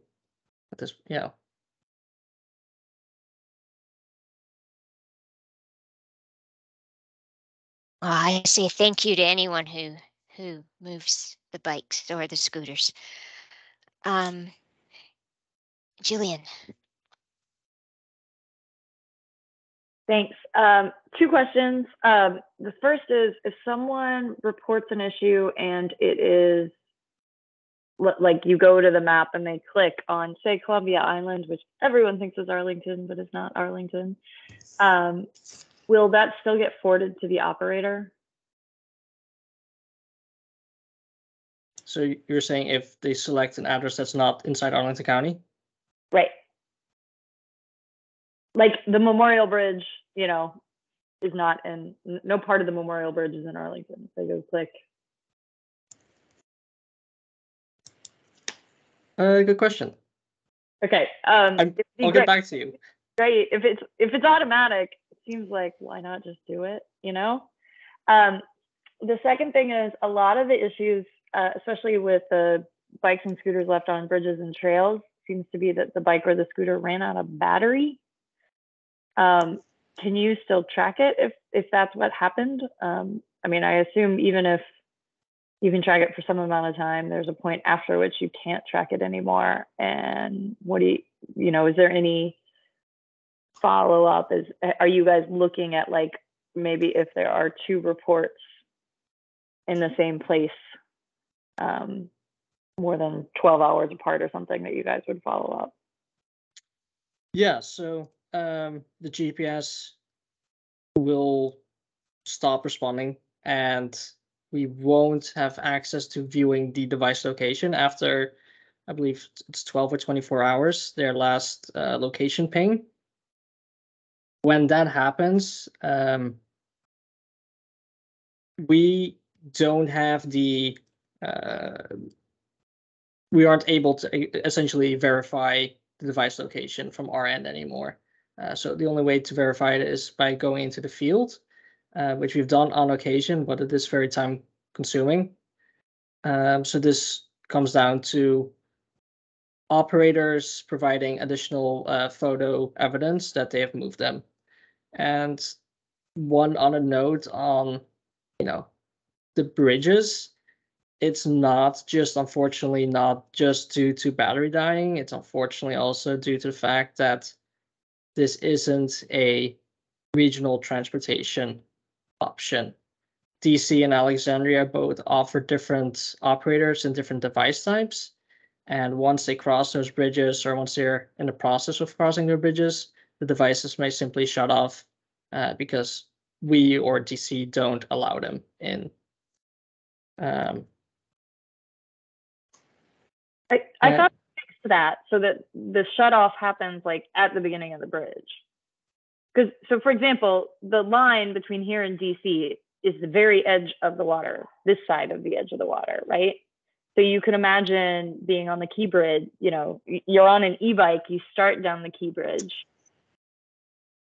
at this, I say thank you to anyone who moves the bikes or the scooters. Jillian. Thanks. 2 questions. The first is, if someone reports an issue and it is like you go to the map and they click on, say, Columbia Island, which everyone thinks is Arlington, but it's not Arlington, will that still get forwarded to the operator? So you're saying if they select an address that's not inside Arlington County? Right. Like the Memorial Bridge, is not in, no part of the Memorial Bridge is in Arlington. They go click. Good question. Okay. I'll get back to you. Great. If it's automatic, it seems like, why not just do it? The second thing is, a lot of the issues, especially with the bikes and scooters left on bridges and trails, seems to be that the bike or the scooter ran out of battery. Can you still track it if that's what happened? I assume even if you can track it for some amount of time, there's a point after which you can't track it anymore. And what do is there any follow up? Are you guys looking at, like, maybe if there are 2 reports in the same place, more than 12 hours apart or something, that you guys would follow up? Yeah, so the GPS will stop responding, and we won't have access to viewing the device location after, I believe it's 12 or 24 hours, their last location ping. When that happens, we don't have we aren't able to essentially verify the device location from our end anymore. So the only way to verify it is by going into the field, which we've done on occasion, but it is very time consuming. So this comes down to operators providing additional photo evidence that they have moved them. And one other note on, the bridges, it's unfortunately not just due to battery dying. It's unfortunately also due to the fact that this isn't a regional transportation option. DC and Alexandria both offer different operators and different device types. And once they cross those bridges, or once they're in the process of crossing their bridges, the devices may simply shut off because we or DC don't allow them in. I thought it fixed that so that the shut off happens like at the beginning of the bridge. So for example, the line between here and DC is the very edge of the water, this side of the edge of the water, right? So you can imagine being on the Key Bridge, you're on an e-bike, you start down the Key Bridge.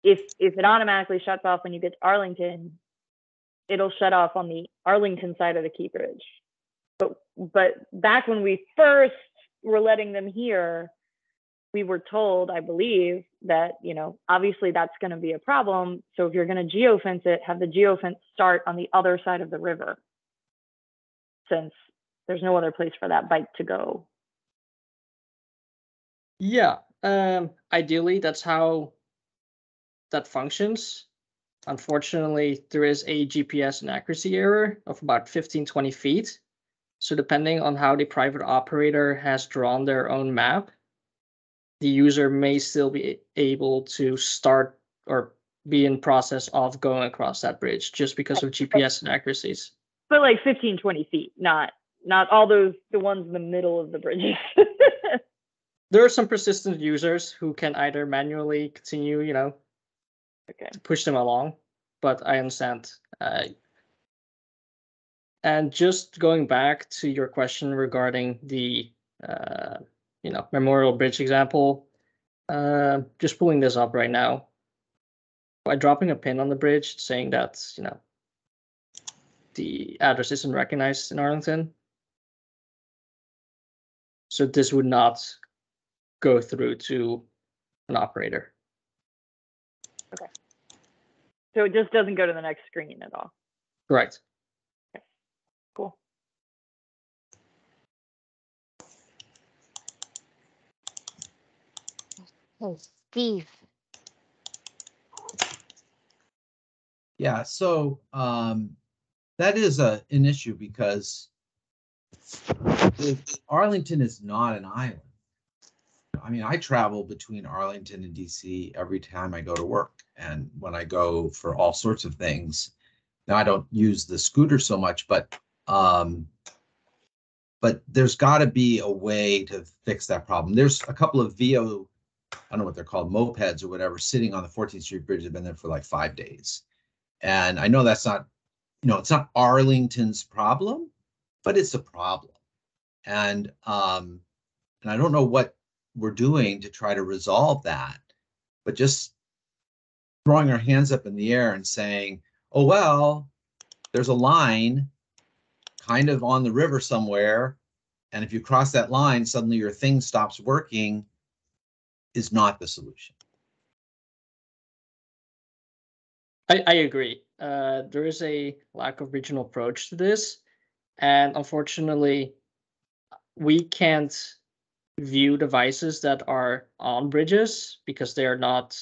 If it automatically shuts off when you get to Arlington, it'll shut off on the Arlington side of the Key Bridge. But back when we first were letting them here, we were told, I believe, that, obviously that's going to be a problem. So if you're going to geofence it, have the geofence start on the other side of the river, since there's no other place for that bike to go. Yeah, ideally, that's how that functions. Unfortunately, there is a GPS inaccuracy error of about 15-20 feet. So depending on how the private operator has drawn their own map, the user may still be able to start or be in process of going across that bridge just because of GPS inaccuracies. But like 15, 20 feet, not all those, the ones in the middle of the bridges. There are some persistent users who can either manually continue, okay, to push them along, but I understand. And just going back to your question regarding the, Memorial Bridge example, just pulling this up right now. By dropping a pin on the bridge saying that, the address isn't recognized in Arlington. So this would not go through to an operator. Okay. So it just doesn't go to the next screen at all. Correct. Okay. Cool. Hey, Steve. Yeah, so that is an issue because Arlington is not an island. I mean, I travel between Arlington and DC every time I go to work, and when I go for all sorts of things. Now I don't use the scooter so much, but there's got to be a way to fix that problem. There's a couple of VO, I don't know what they're called, mopeds or whatever, sitting on the 14th Street Bridge. Have been there for like 5 days. And I know that's not, it's not Arlington's problem, but it's a problem. And I don't know what we're doing to try to resolve that, but just throwing our hands up in the air and saying, oh, well, there's a line kind of on the river somewhere, and if you cross that line, suddenly your thing stops working, is not the solution. I agree. There is a lack of regional approach to this, and unfortunately, we can't view devices that are on bridges because they are not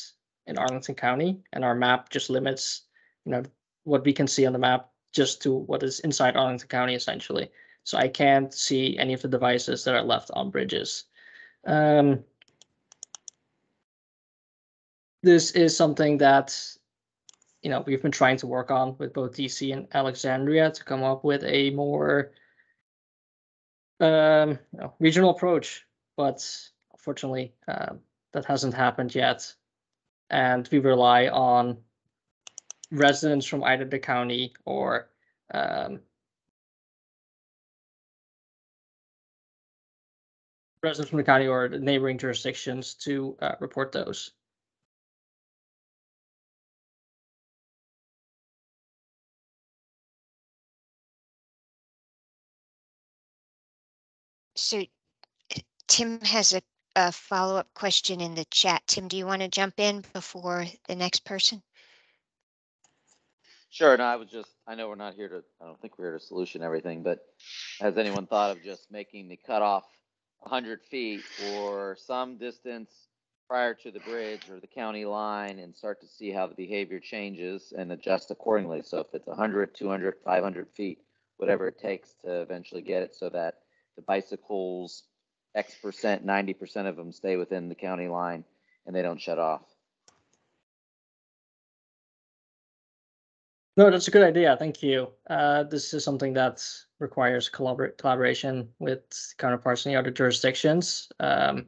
in Arlington County, and our map just limits, what we can see on the map just to what is inside Arlington County, essentially. So I can't see any of the devices that are left on bridges. This is something that we've been trying to work on with both DC and Alexandria to come up with a more regional approach, but unfortunately that hasn't happened yet, and we rely on residents from either the county or residents from the county or the neighboring jurisdictions to report those. So Tim has a follow-up question in the chat. Tim, do you want to jump in before the next person? Sure. No, I know we're not here to, I don't think we're here to solution everything, but has anyone thought of just making the cutoff 100 feet or some distance prior to the bridge or the county line and start to see how the behavior changes and adjust accordingly? So if it's 100, 200, 500 feet, whatever it takes to eventually get it so that the bicycles, X percent, 90% of them stay within the county line and they don't shut off. No, that's a good idea. Thank you. This is something that requires collaboration with counterparts in the other jurisdictions. That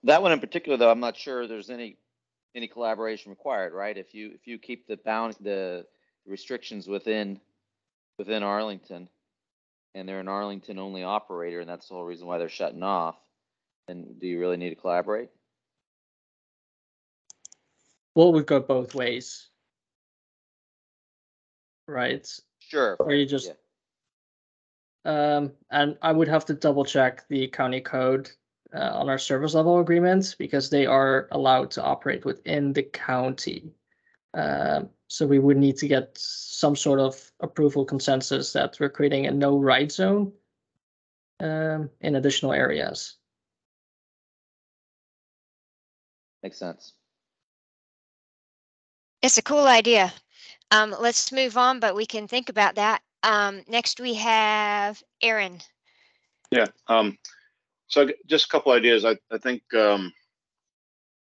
one in particular, though, I'm not sure there's any collaboration required, right? If you keep the restrictions within Arlington, and they're an Arlington only operator, and that's the whole reason why they're shutting off, then do you really need to collaborate? Well, we've got both ways, right? Sure. Or you just, and I would have to double check the county code on our service level agreements because they are allowed to operate within the county. So we would need to get some sort of approval consensus that we're creating a no ride zone in additional areas. Makes sense. It's a cool idea. Let's move on, but we can think about that. Next we have Aaron. Yeah. So just a couple ideas. I think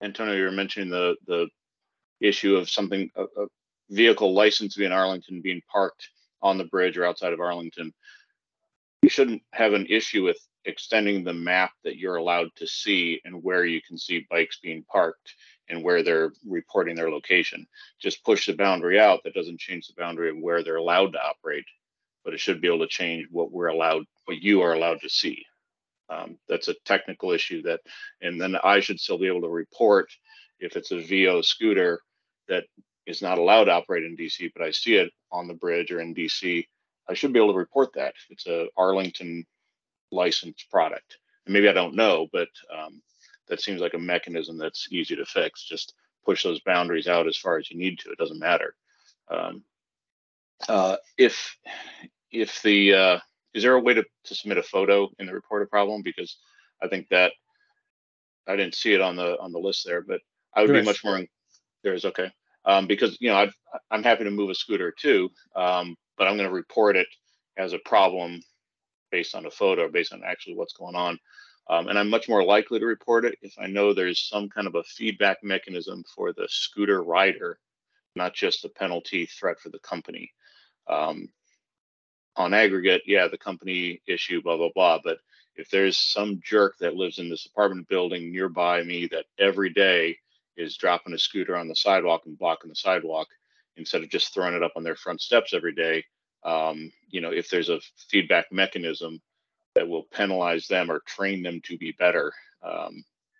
Antonio, you were mentioning the issue of something a vehicle licensed in Arlington being parked on the bridge or outside of Arlington. You shouldn't have an issue with extending the map that you're allowed to see and where you can see bikes being parked and where they're reporting their location. Just push the boundary out. That doesn't change the boundary of where they're allowed to operate, but it should be able to change what you are allowed to see. That's a technical issue and then I should still be able to report if it's a VO scooter that is not allowed to operate in DC, but I see it on the bridge or in DC, I should be able to report that. It's a Arlington licensed product. And maybe I don't know, but that seems like a mechanism that's easy to fix. Just push those boundaries out as far as you need to. It doesn't matter. Is there a way to submit a photo in the report a problem? Because I think that I didn't see it on the list there, but I would be much more. There's okay. Because I'm happy to move a scooter too, but I'm going to report it as a problem based on a photo, based on actually what's going on. And I'm much more likely to report it if I know there's some kind of a feedback mechanism for the scooter rider, not just a penalty threat for the company. On aggregate, yeah, the company issue, blah, blah, blah. But if there's some jerk that lives in this apartment building nearby me that every day is dropping a scooter on the sidewalk and blocking the sidewalk instead of just throwing it up on their front steps every day, if there's a feedback mechanism that will penalize them or train them to be better,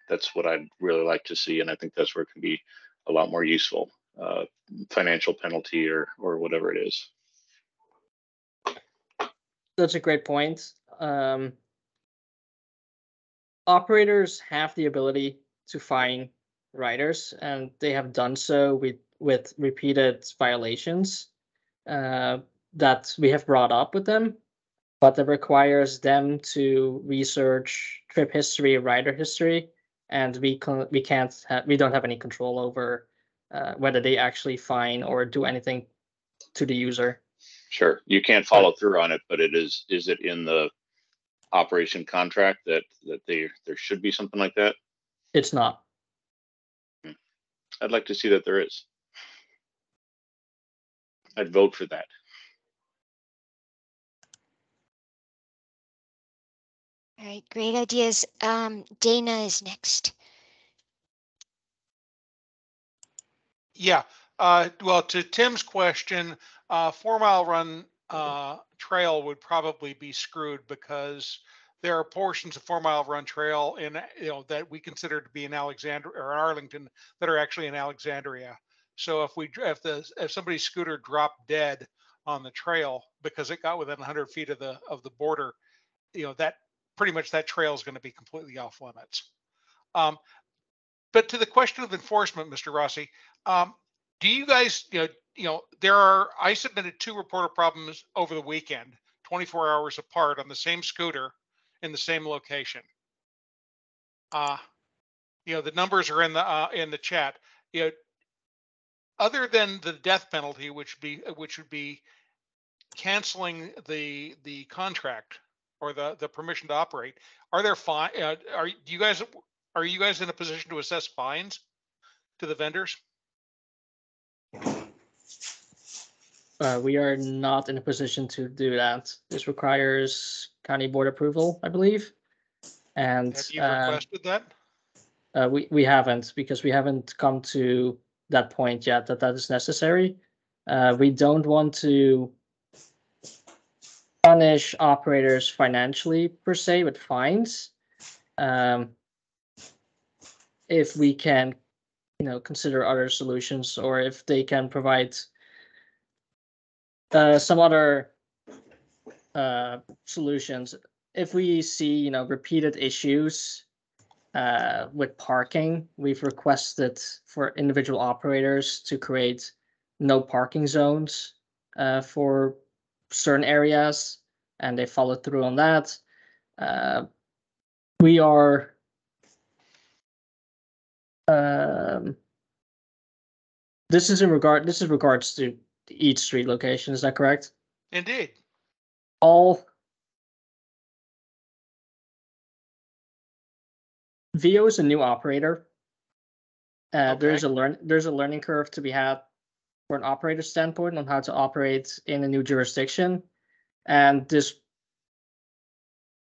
that's what I'd really like to see. And I think that's where it can be a lot more useful, financial penalty or whatever it is. That's a great point. Operators have the ability to fine riders, and they have done so with repeated violations that we have brought up with them, but that requires them to research trip history, rider history, and we don't have any control over whether they actually fine or do anything to the user. Sure, you can't follow through on it, but is it in the operation contract that there should be something like that? It's not. I'd like to see that there is. I'd vote for that. All right, great ideas. Dana is next. Yeah. Well, to Tim's question, 4 Mile Run trail would probably be screwed because there are portions of 4 Mile Run trail that we consider to be in Alexandria or Arlington that are actually in Alexandria. So if somebody's scooter dropped dead on the trail because it got within 100 feet of the border, that pretty much that trail is going to be completely off limits. But to the question of enforcement, Mr. Rossi, do you guys, I submitted 2 reporter problems over the weekend, 24 hours apart on the same scooter in the same location. The numbers are in the chat. Other than the death penalty, which would be canceling the contract or the permission to operate, are there fine? Are you guys in a position to assess fines to the vendors? We are not in a position to do that. This requires county board approval, I believe. And have you requested that? We haven't, because we haven't come to that point yet that is necessary. We don't want to punish operators financially per se with fines. If we can, consider other solutions, or if they can provide some other solutions. If we see, repeated issues with parking, we've requested for individual operators to create no parking zones for certain areas, and they followed through on that. We are this is regards to each street location. Is that correct? Indeed. all VO is a new operator. There's a learning curve to be had for an operator standpoint on how to operate in a new jurisdiction, and this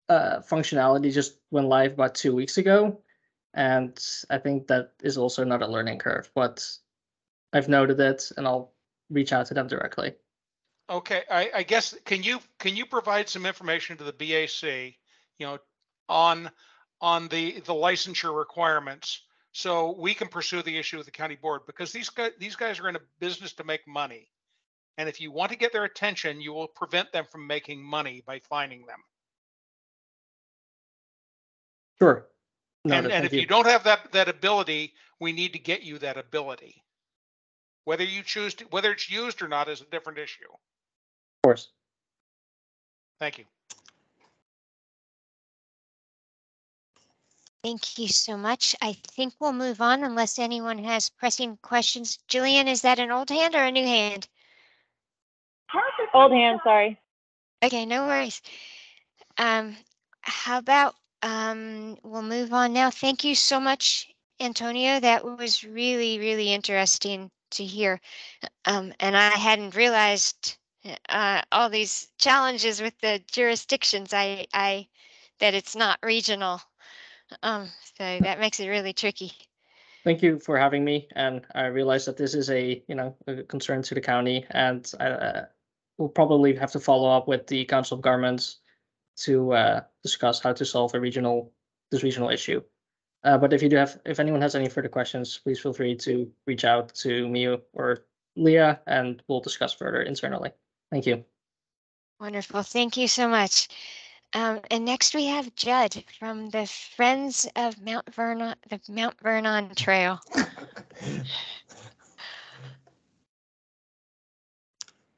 functionality just went live about 2 weeks ago, and I think that is also not a learning curve, but I've noted it and I'll reach out to them directly. Okay, I guess can you provide some information to the BAC, on the licensure requirements, so we can pursue the issue with the county board, because these guys are in a business to make money, and if you want to get their attention, you will prevent them from making money by fining them. Sure. And if you don't have that ability, we need to get you that ability. Whether you choose to, whether it's used or not is a different issue. Of course. Thank you. Thank you so much. I think we'll move on unless anyone has pressing questions. Jillian, is that an old hand or a new hand? Old hand, sorry. Okay, no worries. How about we'll move on now. Thank you so much, Antonio. That was really, really interesting to hear. And I hadn't realized all these challenges with the jurisdictions. I that it's not regional. So that makes it really tricky. Thank you for having me, and I realize that this is a concern to the county, and we'll probably have to follow up with the Council of Governments to discuss how to solve this regional issue. But if anyone has any further questions, please feel free to reach out to me or Leah, and we'll discuss further internally. Thank you. Wonderful. Thank you so much. And next we have Judd from the Friends of Mount Vernon, the Mount Vernon Trail.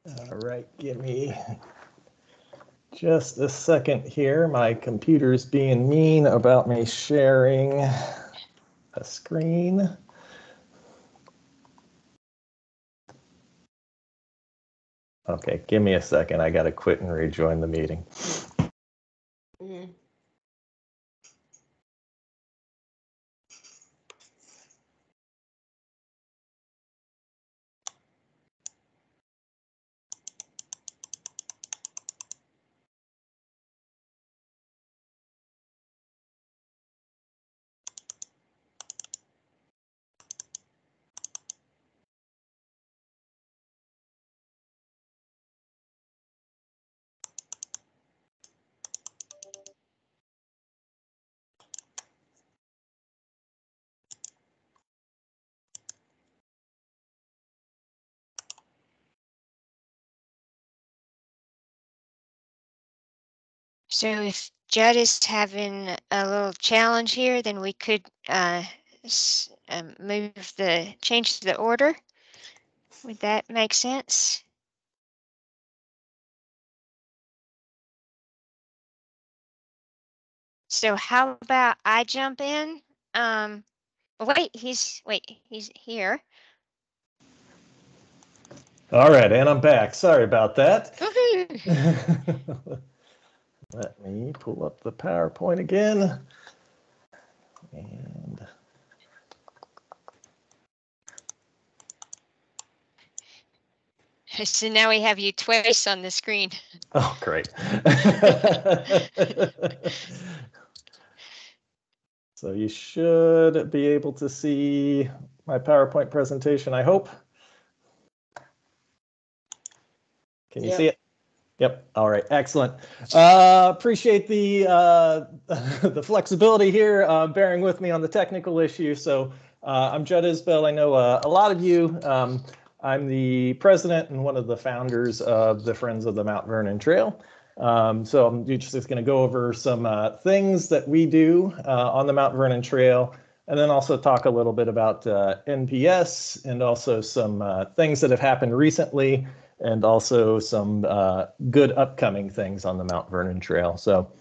All right, give me just a second here. My computer's being mean about me sharing a screen. Okay, give me a second. I got to quit and rejoin the meeting. So if Judd is having a little challenge here, then we could change the order. Would that make sense? So how about I jump in? Wait, he's here. All right, and I'm back. Sorry about that. Let me pull up the PowerPoint again. And so now we have you twice on the screen. Oh, great. So you should be able to see my PowerPoint presentation, I hope. Can you see it? Yep. All right. Excellent. Appreciate the the flexibility here, bearing with me on the technical issue. So I'm Judd Isbell. I know a lot of you. I'm the president and one of the founders of the Friends of the Mount Vernon Trail. So I'm just going to go over some things that we do on the Mount Vernon Trail, and then also talk a little bit about NPS and also some things that have happened recently, and also some good upcoming things on the Mount Vernon Trail. So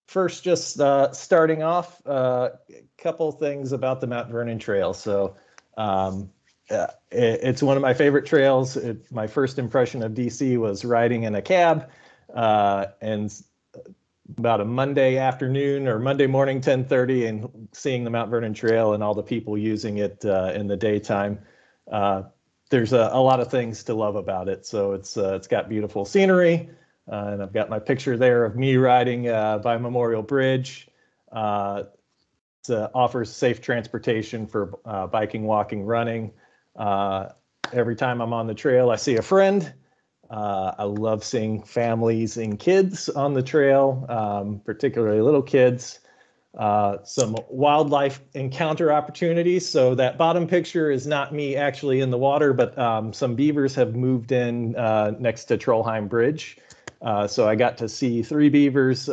first, just starting off, a couple things about the Mount Vernon Trail. So it's one of my favorite trails. My first impression of DC was riding in a cab. and about a Monday afternoon or Monday morning, 10:30, and seeing the Mount Vernon Trail and all the people using it in the daytime. There's a lot of things to love about it. So it's got beautiful scenery, and I've got my picture there of me riding by Memorial Bridge. It offers safe transportation for biking, walking, running. Every time I'm on the trail, I see a friend. I love seeing families and kids on the trail, particularly little kids. Some wildlife encounter opportunities. So that bottom picture is not me actually in the water, but some beavers have moved in next to Trollheim Bridge. So I got to see 3 beavers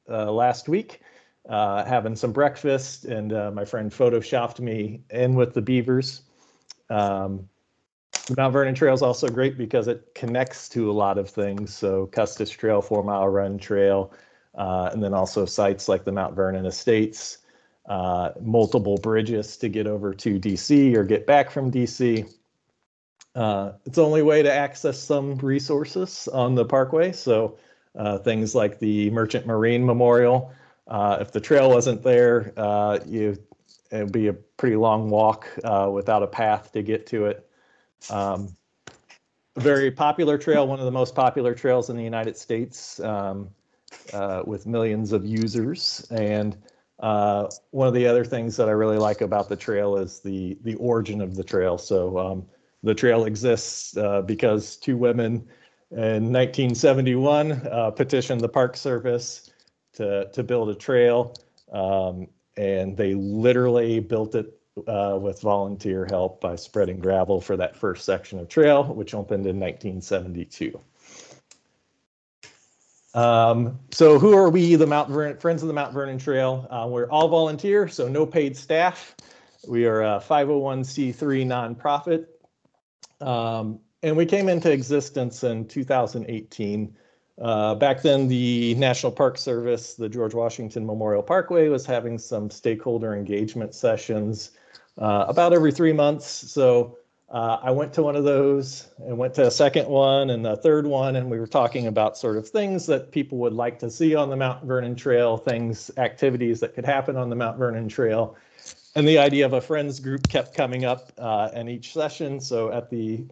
last week, having some breakfast, and my friend photoshopped me in with the beavers. The Mount Vernon Trail is also great because it connects to a lot of things. So Custis Trail, 4 Mile Run Trail, and then also sites like the Mount Vernon Estates, multiple bridges to get over to DC or get back from DC. It's the only way to access some resources on the parkway. So things like the Merchant Marine Memorial. If the trail wasn't there, it'd be a pretty long walk without a path to get to it. Very popular trail, one of the most popular trails in the United States, with millions of users. And one of the other things that I really like about the trail is the origin of the trail. So the trail exists because 2 women in 1971 petitioned the Park Service to build a trail, and they literally built it with volunteer help by spreading gravel for that first section of trail, which opened in 1972. So who are we, the Friends of the Mount Vernon Trail? We're all volunteer, so no paid staff. We are a 501c3 nonprofit. And we came into existence in 2018. Back then, the National Park Service, the George Washington Memorial Parkway, was having some stakeholder engagement sessions about every 3 months. So I went to one of those and went to a second one and a third one, and we were talking about sort of things that people would like to see on the Mount Vernon Trail, activities that could happen on the Mount Vernon Trail. And the idea of a friends group kept coming up in each session. So at the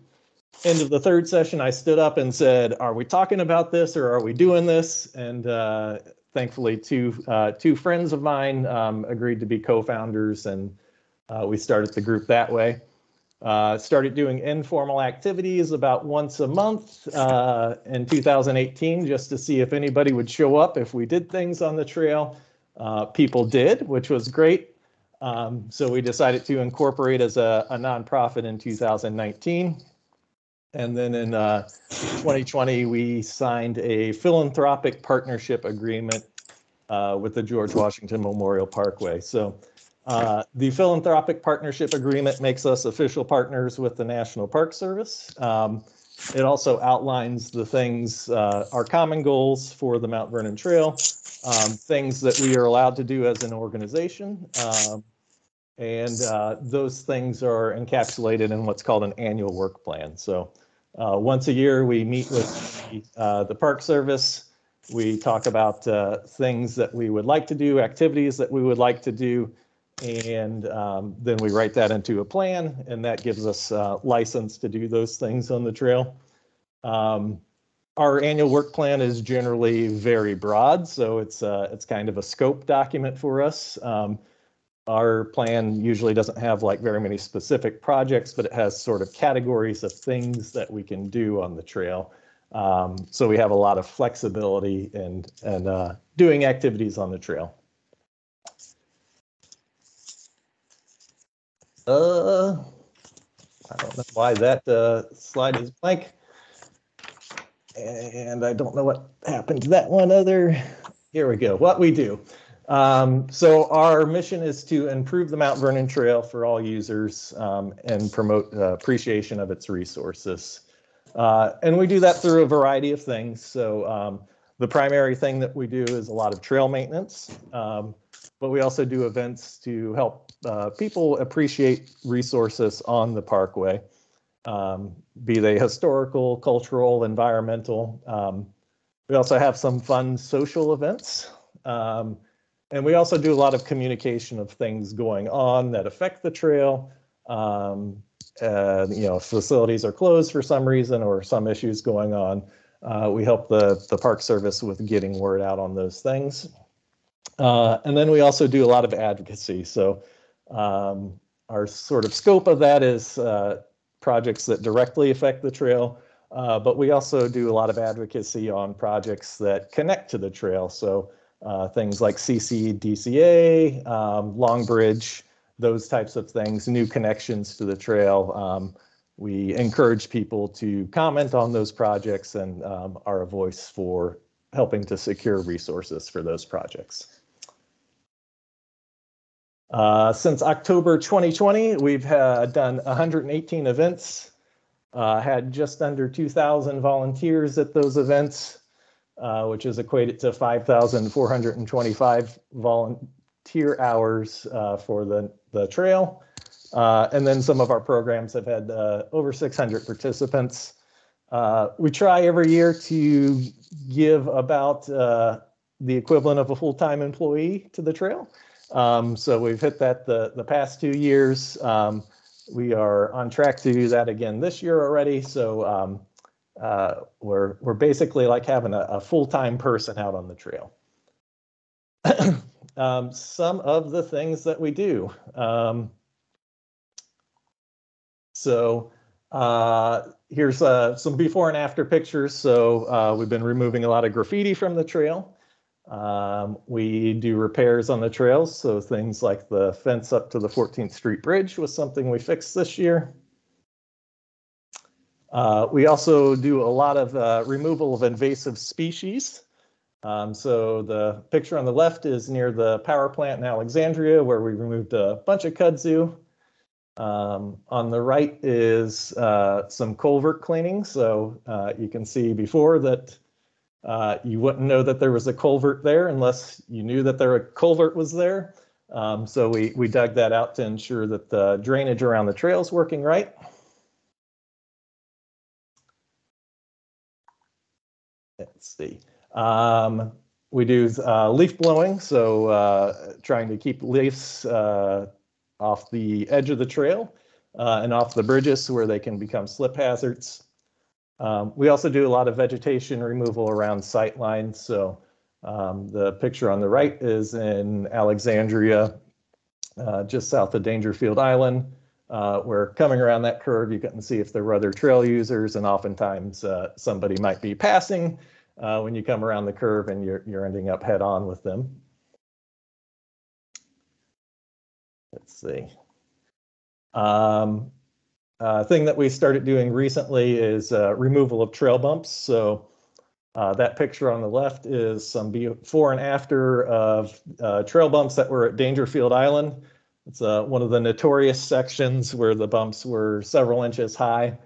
end of the third session, I stood up and said, are we talking about this or are we doing this? And thankfully, two friends of mine agreed to be co-founders, and we started the group that way. Started doing informal activities about once a month in 2018, just to see if anybody would show up if we did things on the trail. People did, which was great. So we decided to incorporate as a nonprofit in 2019. And then in 2020, we signed a philanthropic partnership agreement with the George Washington Memorial Parkway. So the philanthropic partnership agreement makes us official partners with the National Park Service. It also outlines the things, our common goals for the Mount Vernon Trail, things that we are allowed to do as an organization. And those things are encapsulated in what's called an annual work plan. So once a year, we meet with the Park Service. We talk about things that we would like to do, activities that we would like to do, and then we write that into a plan, and that gives us license to do those things on the trail. Our annual work plan is generally very broad, so it's kind of a scope document for us. Our plan usually doesn't have like very many specific projects, but it has sort of categories of things that we can do on the trail. So we have a lot of flexibility and doing activities on the trail. I don't know why that slide is blank. And I don't know what happened to that one here we go, what we do. So our mission is to improve the Mount Vernon Trail for all users and promote appreciation of its resources. And we do that through a variety of things. So the primary thing that we do is a lot of trail maintenance, but we also do events to help people appreciate resources on the parkway, be they historical, cultural, environmental. We also have some fun social events. And we also do a lot of communication of things going on that affect the trail. If facilities are closed for some reason or some issues going on, we help the Park Service with getting word out on those things. And then we also do a lot of advocacy. So our sort of scope of that is projects that directly affect the trail, but we also do a lot of advocacy on projects that connect to the trail. So things like CCDCA, Long Bridge, those types of things, new connections to the trail. We encourage people to comment on those projects and are a voice for helping to secure resources for those projects. Since October 2020, we've done 118 events, had just under 2,000 volunteers at those events, which is equated to 5,425 volunteer hours for the trail. And then some of our programs have had over 600 participants. We try every year to give about the equivalent of a full-time employee to the trail. So we've hit that the past 2 years. We are on track to do that again this year already. So we're basically like having a full-time person out on the trail. Some of the things that we do. Here's some before and after pictures. So we've been removing a lot of graffiti from the trail. We do repairs on the trails. So things like the fence up to the 14th Street Bridge was something we fixed this year. We also do a lot of removal of invasive species. So the picture on the left is near the power plant in Alexandria, where we removed a bunch of kudzu. On the right is some culvert cleaning. So you can see before that you wouldn't know that there was a culvert there unless you knew that a culvert was there. So we dug that out to ensure that the drainage around the trail is working right. Let's see. We do leaf blowing, so trying to keep leaves off the edge of the trail and off the bridges where they can become slip hazards. We also do a lot of vegetation removal around sight lines. So the picture on the right is in Alexandria, just south of Dangerfield Island. Where coming around that curve, you can see if there were other trail users, and oftentimes somebody might be passing when you come around the curve and you're ending up head on with them. Let's see. Thing that we started doing recently is removal of trail bumps. So that picture on the left is some before and after of trail bumps that were at Dangerfield Island. It's one of the notorious sections where the bumps were several inches high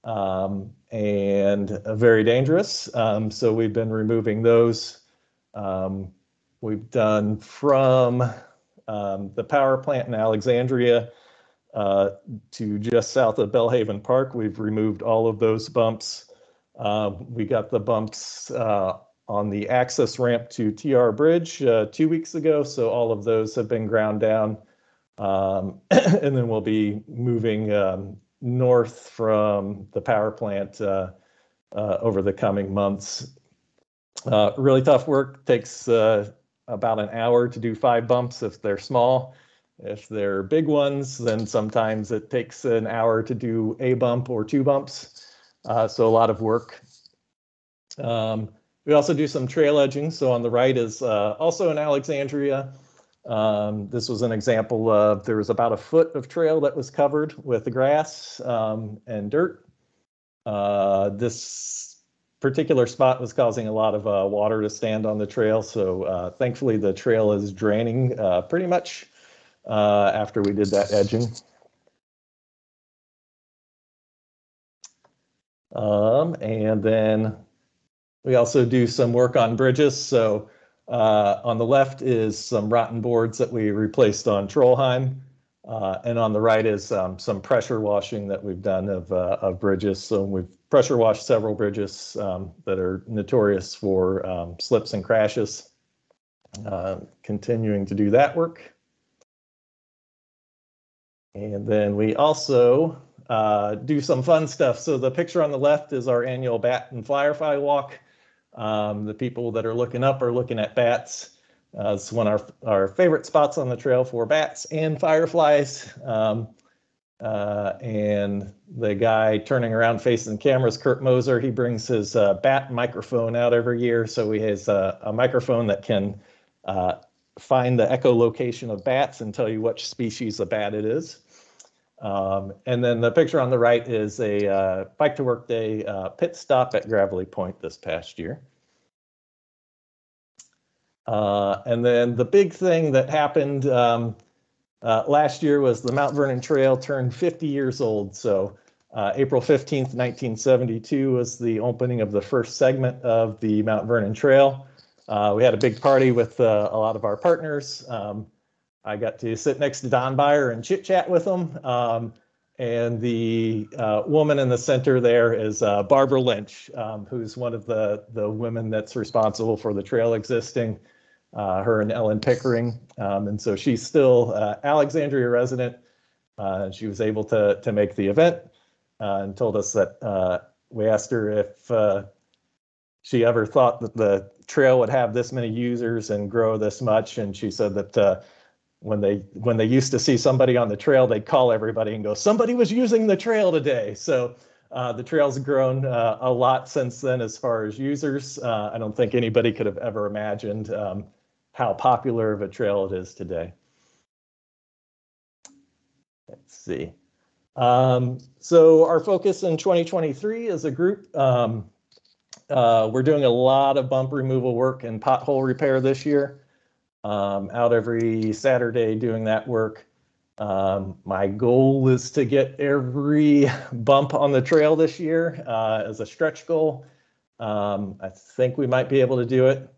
and very dangerous. So we've been removing those. We've done from the power plant in Alexandria to just south of Bellhaven Park. We've removed all of those bumps. We got the bumps on the access ramp to TR Bridge 2 weeks ago. So all of those have been ground down. And then we'll be moving north from the power plant over the coming months. Really tough work. Takes about an hour to do 5 bumps if they're small. If they're big ones, then sometimes it takes an hour to do a bump or 2 bumps. So a lot of work. We also do some trail edging. So on the right is also in Alexandria. This was an example of, there was about a foot of trail that was covered with grass and dirt. This particular spot was causing a lot of water to stand on the trail. So thankfully the trail is draining pretty much after we did that edging. And then we also do some work on bridges. So on the left is some rotten boards that we replaced on Trollheim. And on the right is some pressure washing that we've done of bridges. So we've pressure washed several bridges that are notorious for slips and crashes. Continuing to do that work. And then we also do some fun stuff. So the picture on the left is our annual bat and firefly walk. The people that are looking up are looking at bats. It's one of our favorite spots on the trail for bats and fireflies. And the guy turning around facing the camera is Kurt Moser. He brings his bat microphone out every year. So he has a microphone that can find the echolocation of bats and tell you which species of bat it is. And then the picture on the right is a Bike to Work Day pit stop at Gravelly Point this past year. And then the big thing that happened last year was the Mount Vernon Trail turned 50 years old. So April 15th, 1972 was the opening of the first segment of the Mount Vernon Trail. We had a big party with a lot of our partners. I got to sit next to Don Beyer and chit chat with them. And the woman in the center there is Barbara Lynch, who's one of the women that's responsible for the trail existing. Her and Ellen Pickering. And so she's still Alexandria resident. She was able to make the event and told us that we asked her if she ever thought that the trail would have this many users and grow this much. And she said that when they used to see somebody on the trail, they'd call everybody and go, somebody was using the trail today. So the trail's grown a lot since then as far as users. I don't think anybody could have ever imagined how popular of a trail it is today. Let's see. So our focus in 2023 as a group, we're doing a lot of bump removal work and pothole repair this year. Out every Saturday doing that work. My goal is to get every bump on the trail this year as a stretch goal. I think we might be able to do it.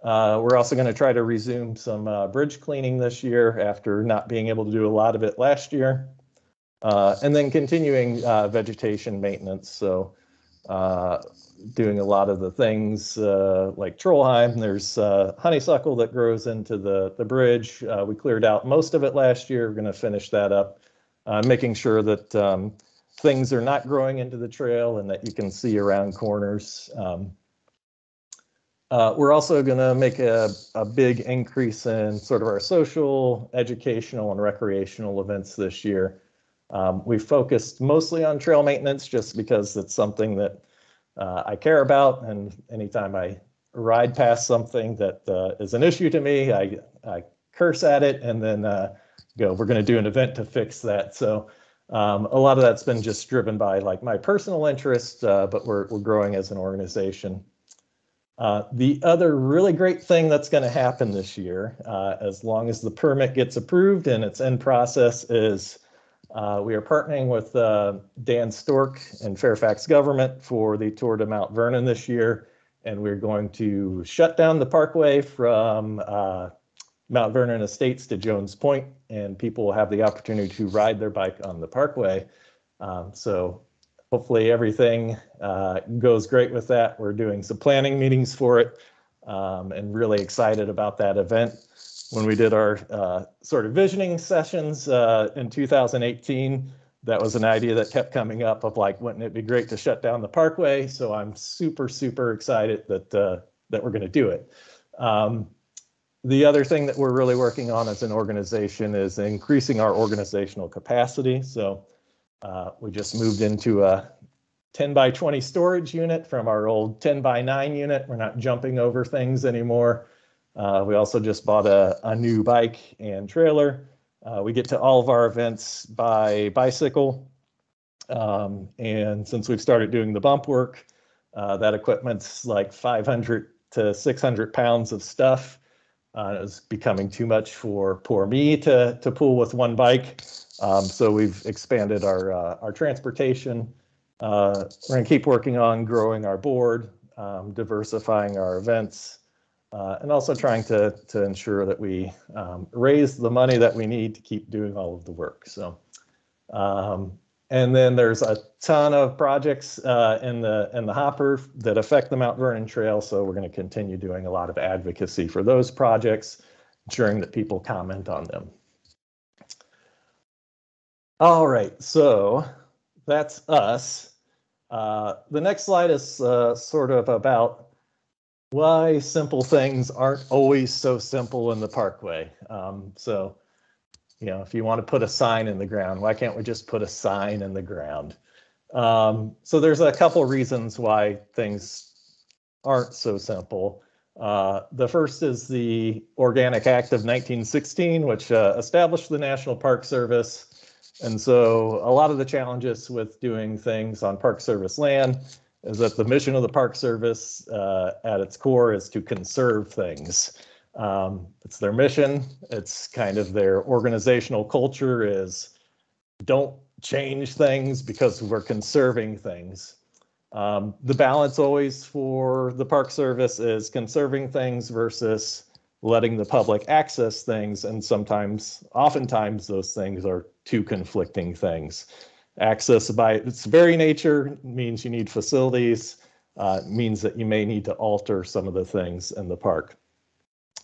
We're also going to try to resume some bridge cleaning this year after not being able to do a lot of it last year. And then continuing vegetation maintenance. So doing a lot of the things like Trollheim. There's honeysuckle that grows into the bridge. We cleared out most of it last year. We're going to finish that up, making sure that things are not growing into the trail and that you can see around corners. We're also going to make a big increase in sort of our social, educational, and recreational events this year. We focused mostly on trail maintenance just because it's something that I care about, and anytime I ride past something that is an issue to me, I curse at it and then go, we're going to do an event to fix that. So a lot of that's been just driven by like my personal interest, but we're growing as an organization. The other really great thing that's going to happen this year, as long as the permit gets approved and it's in process, is we are partnering with Dan Stork and Fairfax Government for the Tour de Mount Vernon this year. And we're going to shut down the parkway from Mount Vernon Estates to Jones Point, and people will have the opportunity to ride their bike on the parkway. So hopefully everything goes great with that. We're doing some planning meetings for it and really excited about that event. When we did our sort of visioning sessions in 2018, that was an idea that kept coming up of like, wouldn't it be great to shut down the parkway? So I'm super, super excited that that we're going to do it. The other thing that we're really working on as an organization is increasing our organizational capacity. So we just moved into a 10 by 20 storage unit from our old 10 by 9 unit. We're not jumping over things anymore. We also just bought a new bike and trailer. We get to all of our events by bicycle. And since we've started doing the bump work, that equipment's like 500 to 600 pounds of stuff. It's becoming too much for poor me to pull with one bike. So we've expanded our transportation. We're going to keep working on growing our board, diversifying our events. and also trying to ensure that we raise the money that we need to keep doing all of the work. So, and then there's a ton of projects in the hopper that affect the Mount Vernon Trail. So we're going to continue doing a lot of advocacy for those projects, ensuring that people comment on them. All right, so that's us. The next slide is sort of about why simple things aren't always so simple in the parkway. So, you know, if you want to put a sign in the ground, why can't we just put a sign in the ground? So there's a couple reasons why things aren't so simple. The first is the Organic Act of 1916, which established the National Park Service. And so a lot of the challenges with doing things on Park Service land is that the mission of the Park Service at its core is to conserve things. It's their mission. It's kind of their organizational culture is don't change things because we're conserving things. The balance always for the Park Service is conserving things versus letting the public access things. And oftentimes those things are two conflicting things. Access by its very nature means you need facilities, means that you may need to alter some of the things in the park.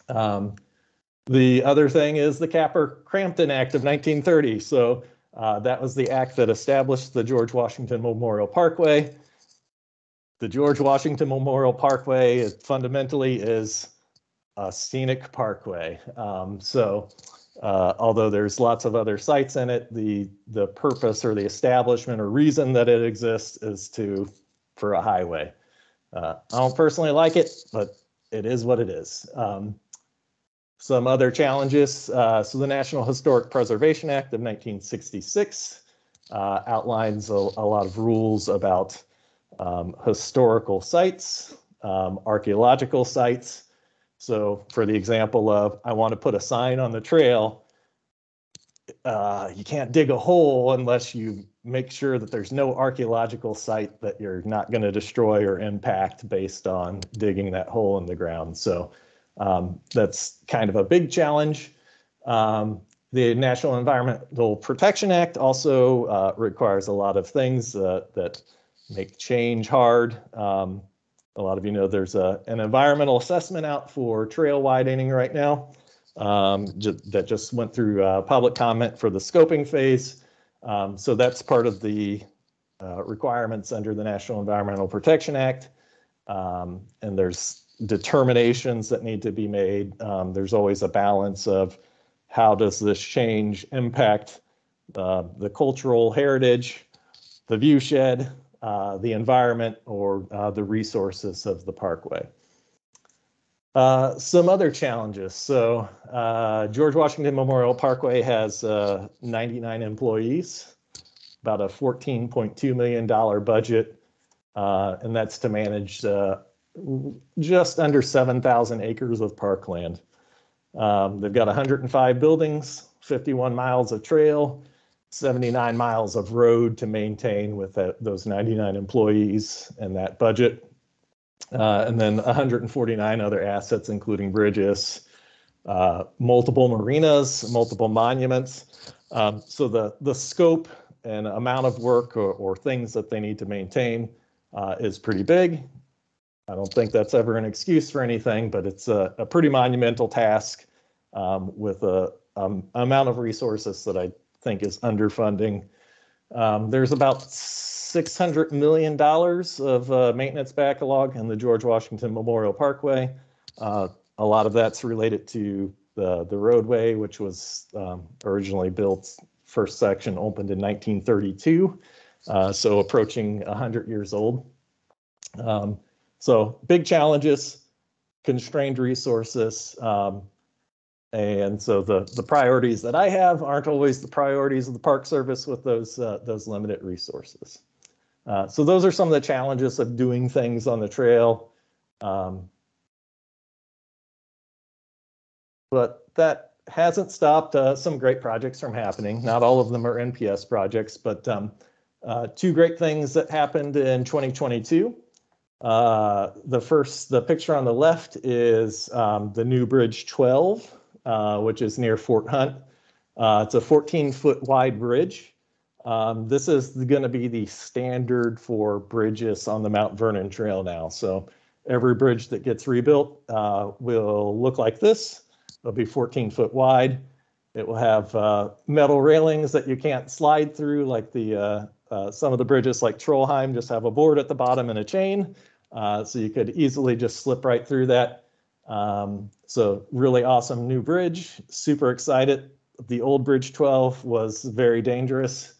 The other thing is the Capper-Crampton Act of 1930. So that was the act that established the George Washington Memorial Parkway. The George Washington Memorial Parkway fundamentally is a scenic parkway. Although there's lots of other sites in it, the purpose or the establishment or reason that it exists is for a highway. I don't personally like it, but it is what it is. Some other challenges. So the National Historic Preservation Act of 1966 outlines a lot of rules about historical sites, archaeological sites. So for the example of, I want to put a sign on the trail, you can't dig a hole unless you make sure that there's no archaeological site that you're not going to destroy or impact based on digging that hole in the ground. So that's kind of a big challenge. The National Environmental Protection Act also requires a lot of things that make change hard. A lot of you know there's an environmental assessment out for trail widening right now that just went through public comment for the scoping phase. So that's part of the requirements under the National Environmental Protection Act. And there's determinations that need to be made. There's always a balance of how does this change impact the cultural heritage, the view shed, the environment, or the resources of the parkway. Some other challenges. So George Washington Memorial Parkway has 99 employees, about a $14.2 million budget, and that's to manage just under 7,000 acres of parkland. They've got 105 buildings, 51 miles of trail, 79 miles of road to maintain with those 99 employees and that budget. And then 149 other assets, including bridges, multiple marinas, multiple monuments. So the scope and amount of work or things that they need to maintain is pretty big. I don't think that's ever an excuse for anything, but it's a pretty monumental task with a amount of resources that I think is underfunding. There's about $600 million of maintenance backlog in the George Washington Memorial Parkway. A lot of that's related to the roadway, which was originally built, first section opened in 1932, so approaching 100 years old. So big challenges, constrained resources, and so the priorities that I have aren't always the priorities of the Park Service with those limited resources. So those are some of the challenges of doing things on the trail. But that hasn't stopped some great projects from happening. Not all of them are NPS projects, but two great things that happened in 2022. The picture on the left is the new Bridge 12, which is near Fort Hunt. It's a 14-foot wide bridge. This is going to be the standard for bridges on the Mount Vernon Trail now. So every bridge that gets rebuilt will look like this. It'll be 14-foot wide. It will have metal railings that you can't slide through, like some of the bridges like Trollheim just have a board at the bottom and a chain. So you could easily just slip right through that. So really awesome new bridge, super excited. The old Bridge 12 was very dangerous.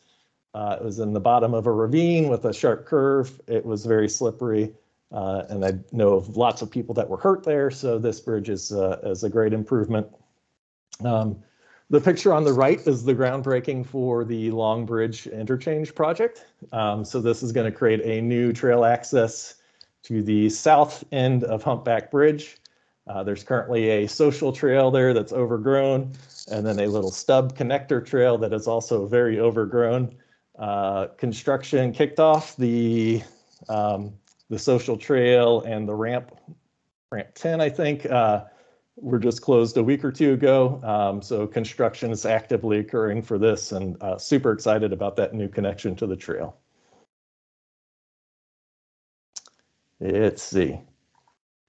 It was in the bottom of a ravine with a sharp curve. It was very slippery. And I know of lots of people that were hurt there. So this bridge is a great improvement. The picture on the right is the groundbreaking for the Long Bridge Interchange project. So this is going to create a new trail access to the south end of Humpback Bridge. There's currently a social trail there that's overgrown, and then a little stub connector trail that is also very overgrown. Construction kicked off the social trail and the ramp 10, I think, were just closed a week or two ago. So construction is actively occurring for this, and super excited about that new connection to the trail. Let's see.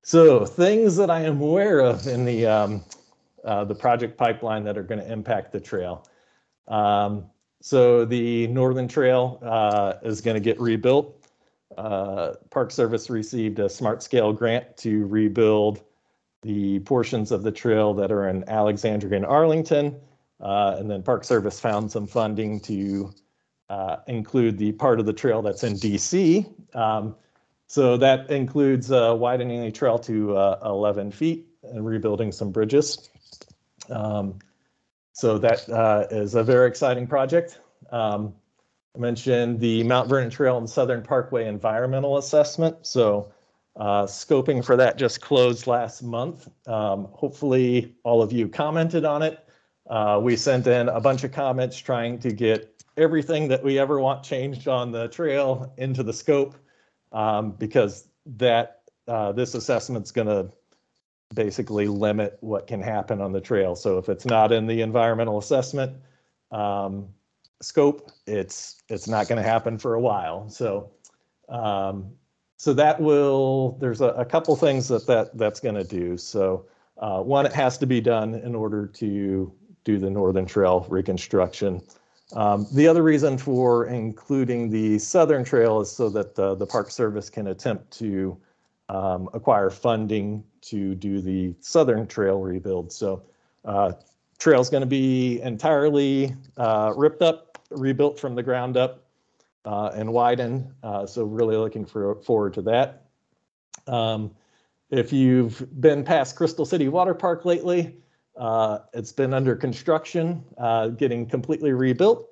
So things that I am aware of in the project pipeline that are going to impact the trail. So the Northern Trail is going to get rebuilt. Park Service received a Smart Scale grant to rebuild the portions of the trail that are in Alexandria and Arlington. And then Park Service found some funding to include the part of the trail that's in DC. So that includes widening the trail to 11 feet and rebuilding some bridges. So that is a very exciting project. I mentioned the Mount Vernon Trail and Southern Parkway environmental assessment. So scoping for that just closed last month. Hopefully all of you commented on it. We sent in a bunch of comments trying to get everything that we ever want changed on the trail into the scope, because this assessment's going to basically limit what can happen on the trail. So if it's not in the environmental assessment scope, it's not going to happen for a while. So that there's a couple things that's going to do. So one, it has to be done in order to do the Northern Trail reconstruction. The other reason for including the Southern Trail is so that the Park Service can attempt to acquire funding to do the Southern Trail rebuild. So trail's going to be entirely ripped up, rebuilt from the ground up, and widened. So really looking forward to that. If you've been past Crystal City Water Park lately, it's been under construction, getting completely rebuilt.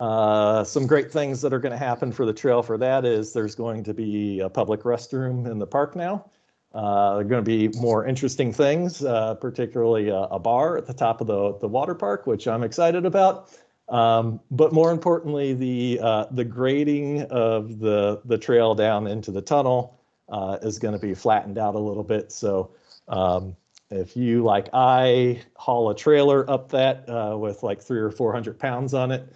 Some great things that are going to happen for the trail for that is there's going to be a public restroom in the park now. There are going to be more interesting things, particularly a bar at the top of the water park, which I'm excited about. But more importantly, the grading of the trail down into the tunnel is going to be flattened out a little bit. So if you, like I, haul a trailer up that with like 300 or 400 pounds on it,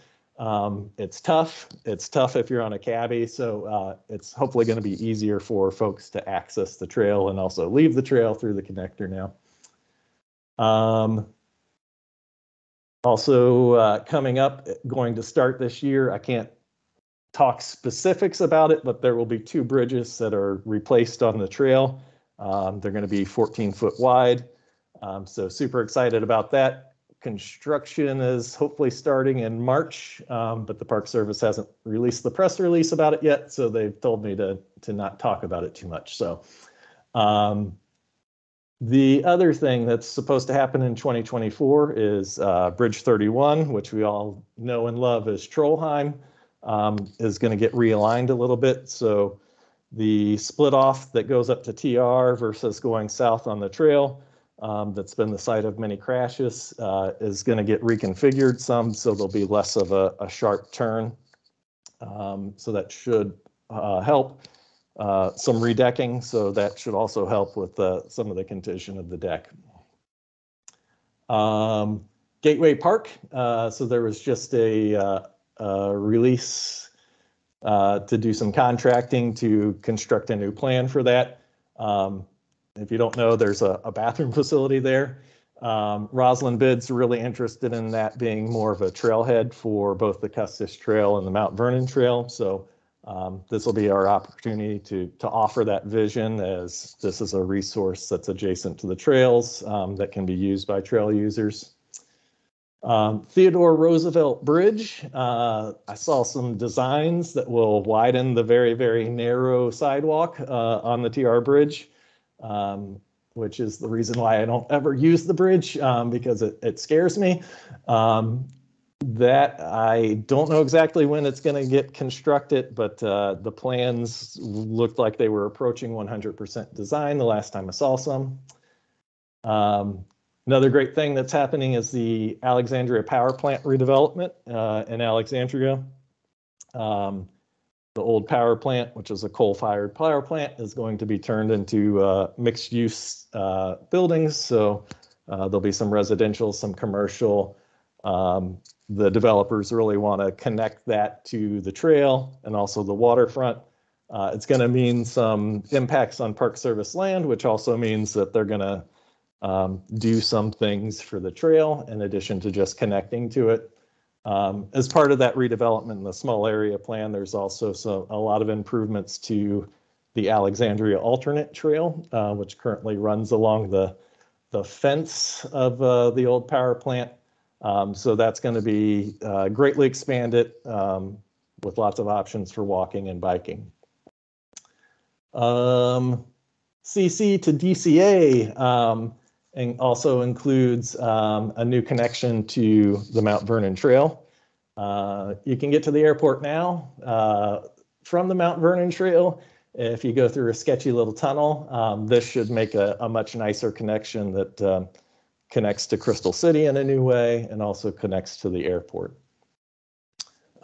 it's tough. It's tough if you're on a cabbie. So it's hopefully going to be easier for folks to access the trail and also leave the trail through the connector now. Also coming up, going to start this year, I can't talk specifics about it, but there will be 2 bridges that are replaced on the trail. They're going to be 14-foot wide. So super excited about that. Construction is hopefully starting in March, but the Park Service hasn't released the press release about it yet, so they've told me to not talk about it too much. So the other thing that's supposed to happen in 2024 is Bridge 31, which we all know and love as Trollheim, is going to get realigned a little bit. So the split off that goes up to TR versus going south on the trail, that's been the site of many crashes, is going to get reconfigured some, so there'll be less of a sharp turn. So that should help. some redecking, so that should also help with some of the condition of the deck. Gateway Park, so there was just a release to do some contracting to construct a new plan for that. If you don't know, there's a bathroom facility there. Roslyn Bid's really interested in that being more of a trailhead for both the Custis Trail and the Mount Vernon Trail. So this will be our opportunity to offer that vision, as this is a resource that's adjacent to the trails that can be used by trail users. Theodore Roosevelt Bridge. I saw some designs that will widen the very, very narrow sidewalk on the TR Bridge, which is the reason why I don't ever use the bridge, because it scares me. That I don't know exactly when it's going to get constructed, but the plans looked like they were approaching 100% design the last time I saw some. Another great thing that's happening is the Alexandria Power Plant redevelopment in Alexandria. The old power plant, which is a coal-fired power plant, is going to be turned into mixed-use buildings. So there'll be some residential, some commercial. The developers really want to connect that to the trail and also the waterfront. It's going to mean some impacts on Park Service land, which also means that they're going to do some things for the trail in addition to just connecting to it. As part of that redevelopment in the small area plan, there's also a lot of improvements to the Alexandria alternate trail, which currently runs along the fence of the old power plant. So that's going to be greatly expanded with lots of options for walking and biking. CC to DCA and also includes a new connection to the Mount Vernon Trail. You can get to the airport now from the Mount Vernon Trail. If you go through a sketchy little tunnel, this should make a much nicer connection that connects to Crystal City in a new way and also connects to the airport.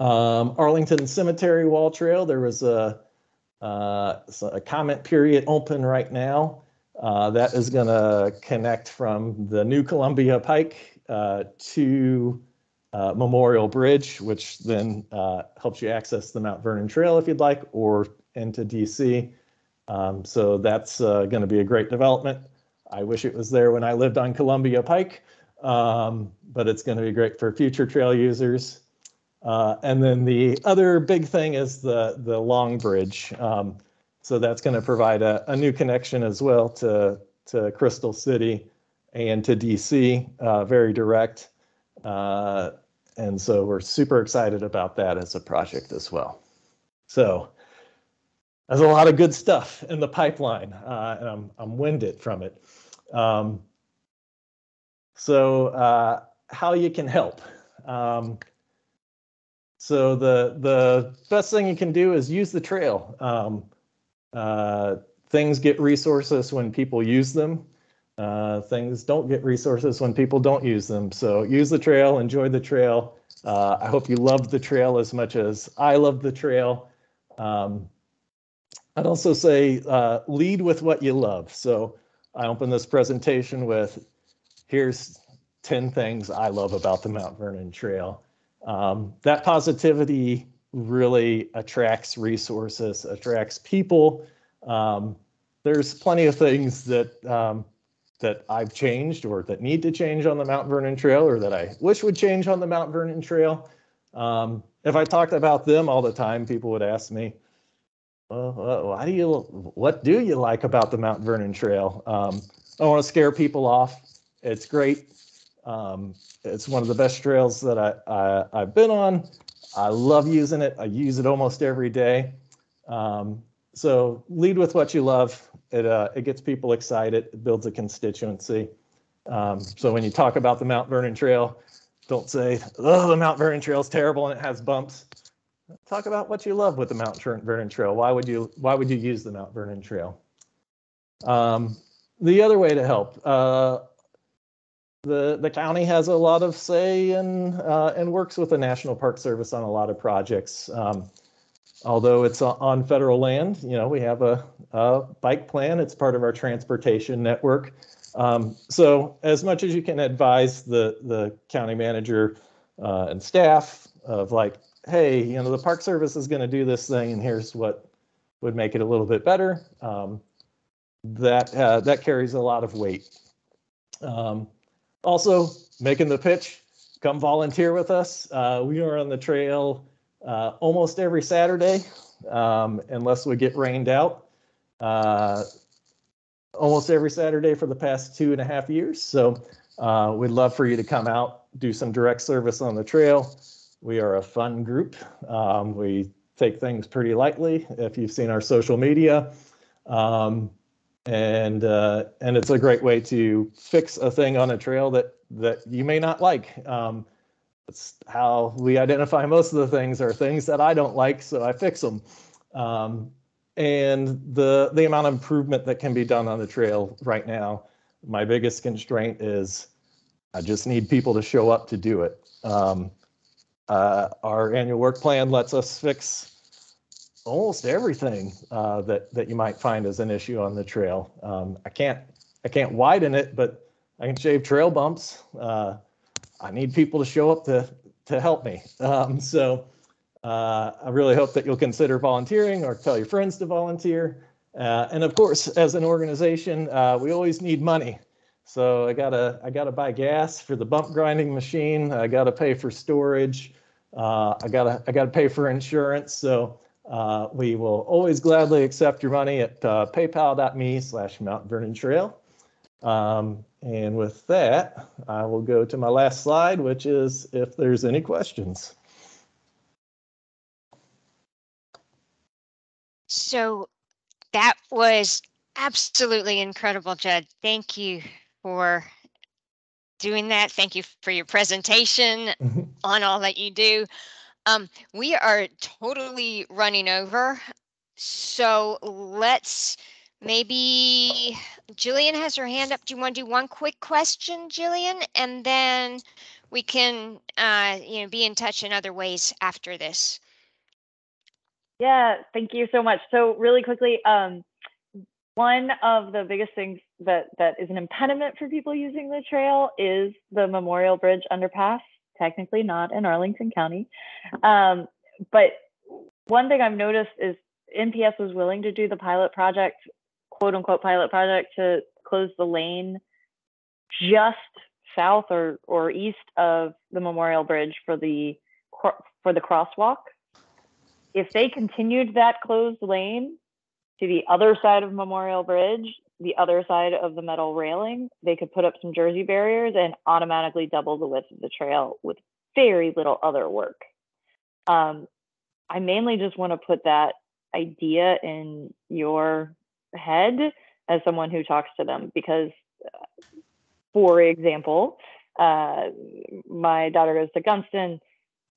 Arlington Cemetery Wall Trail, there was a comment period open right now. That is going to connect from the new Columbia Pike to Memorial Bridge, which then helps you access the Mount Vernon Trail if you'd like, or into DC. So that's going to be a great development. I wish it was there when I lived on Columbia Pike, but it's going to be great for future trail users. And then the other big thing is the Long Bridge. So that's going to provide a new connection as well to Crystal City and to DC, very direct. And so we're super excited about that as a project as well. So there's a lot of good stuff in the pipeline, and I'm winded from it. So how you can help. So the best thing you can do is use the trail. Things get resources when people use them. Things don't get resources when people don't use them. So use the trail, enjoy the trail. I hope you love the trail as much as I love the trail. I'd also say lead with what you love. So I open this presentation with, here's 10 things I love about the Mount Vernon Trail. That positivity really attracts resources, attracts people. There's plenty of things that that I've changed or that need to change on the Mount Vernon Trail, or that I wish would change on the Mount Vernon Trail. If I talked about them all the time, people would ask me, well, what do you like about the Mount Vernon Trail? I don't want to scare people off. It's great. It's one of the best trails that I've been on. I love using it. I use it almost every day. So lead with what you love. It gets people excited. It builds a constituency. So when you talk about the Mount Vernon Trail, don't say, oh, the Mount Vernon Trail is terrible and it has bumps. Talk about what you love with the Mount Vernon Trail. Why would you use the Mount Vernon Trail? The other way to help, the county has a lot of say and works with the National Park Service on a lot of projects. although it's on federal land, we have a bike plan. It's part of our transportation network. So as much as you can advise the county manager and staff of like, hey, the Park Service is going to do this thing, and here's what would make it a little bit better. That carries a lot of weight. Also, making the pitch, come volunteer with us. We are on the trail almost every Saturday, unless we get rained out. Almost every Saturday for the past 2.5 years. So we'd love for you to come out, do some direct service on the trail. We are a fun group. We take things pretty lightly, if you've seen our social media. And it's a great way to fix a thing on a trail that you may not like. That's how we identify most of the things are things that I don't like, so I fix them. And the amount of improvement that can be done on the trail right now, my biggest constraint is I just need people to show up to do it. Our annual work plan lets us fix almost everything that you might find as an issue on the trail. I can't widen it, but I can shave trail bumps. I need people to show up to help me. So I really hope that you'll consider volunteering or tell your friends to volunteer. And of course, as an organization, we always need money. So I gotta buy gas for the bump grinding machine. I gotta pay for storage. I gotta pay for insurance. So we will always gladly accept your money at paypal.me/Mount Vernon Trail. And with that, I will go to my last slide, which is if there's any questions. So that was absolutely incredible, Judd. Thank you for doing that. Thank you for your presentation on all that you do. We are totally running over. So let's maybe, Jillian has her hand up. Do you want to do one quick question, Jillian? And then we can be in touch in other ways after this. Yeah, thank you so much. So really quickly, one of the biggest things that is an impediment for people using the trail is the Memorial Bridge underpass, technically not in Arlington County. But one thing I've noticed is NPS was willing to do the pilot project, quote unquote pilot project, to close the lane just south or east of the Memorial Bridge for the crosswalk. If they continued that closed lane to the other side of Memorial Bridge, the other side of the metal railing, they could put up some Jersey barriers and automatically double the width of the trail with very little other work. I mainly just want to put that idea in your head as someone who talks to them, because, for example, my daughter goes to Gunston.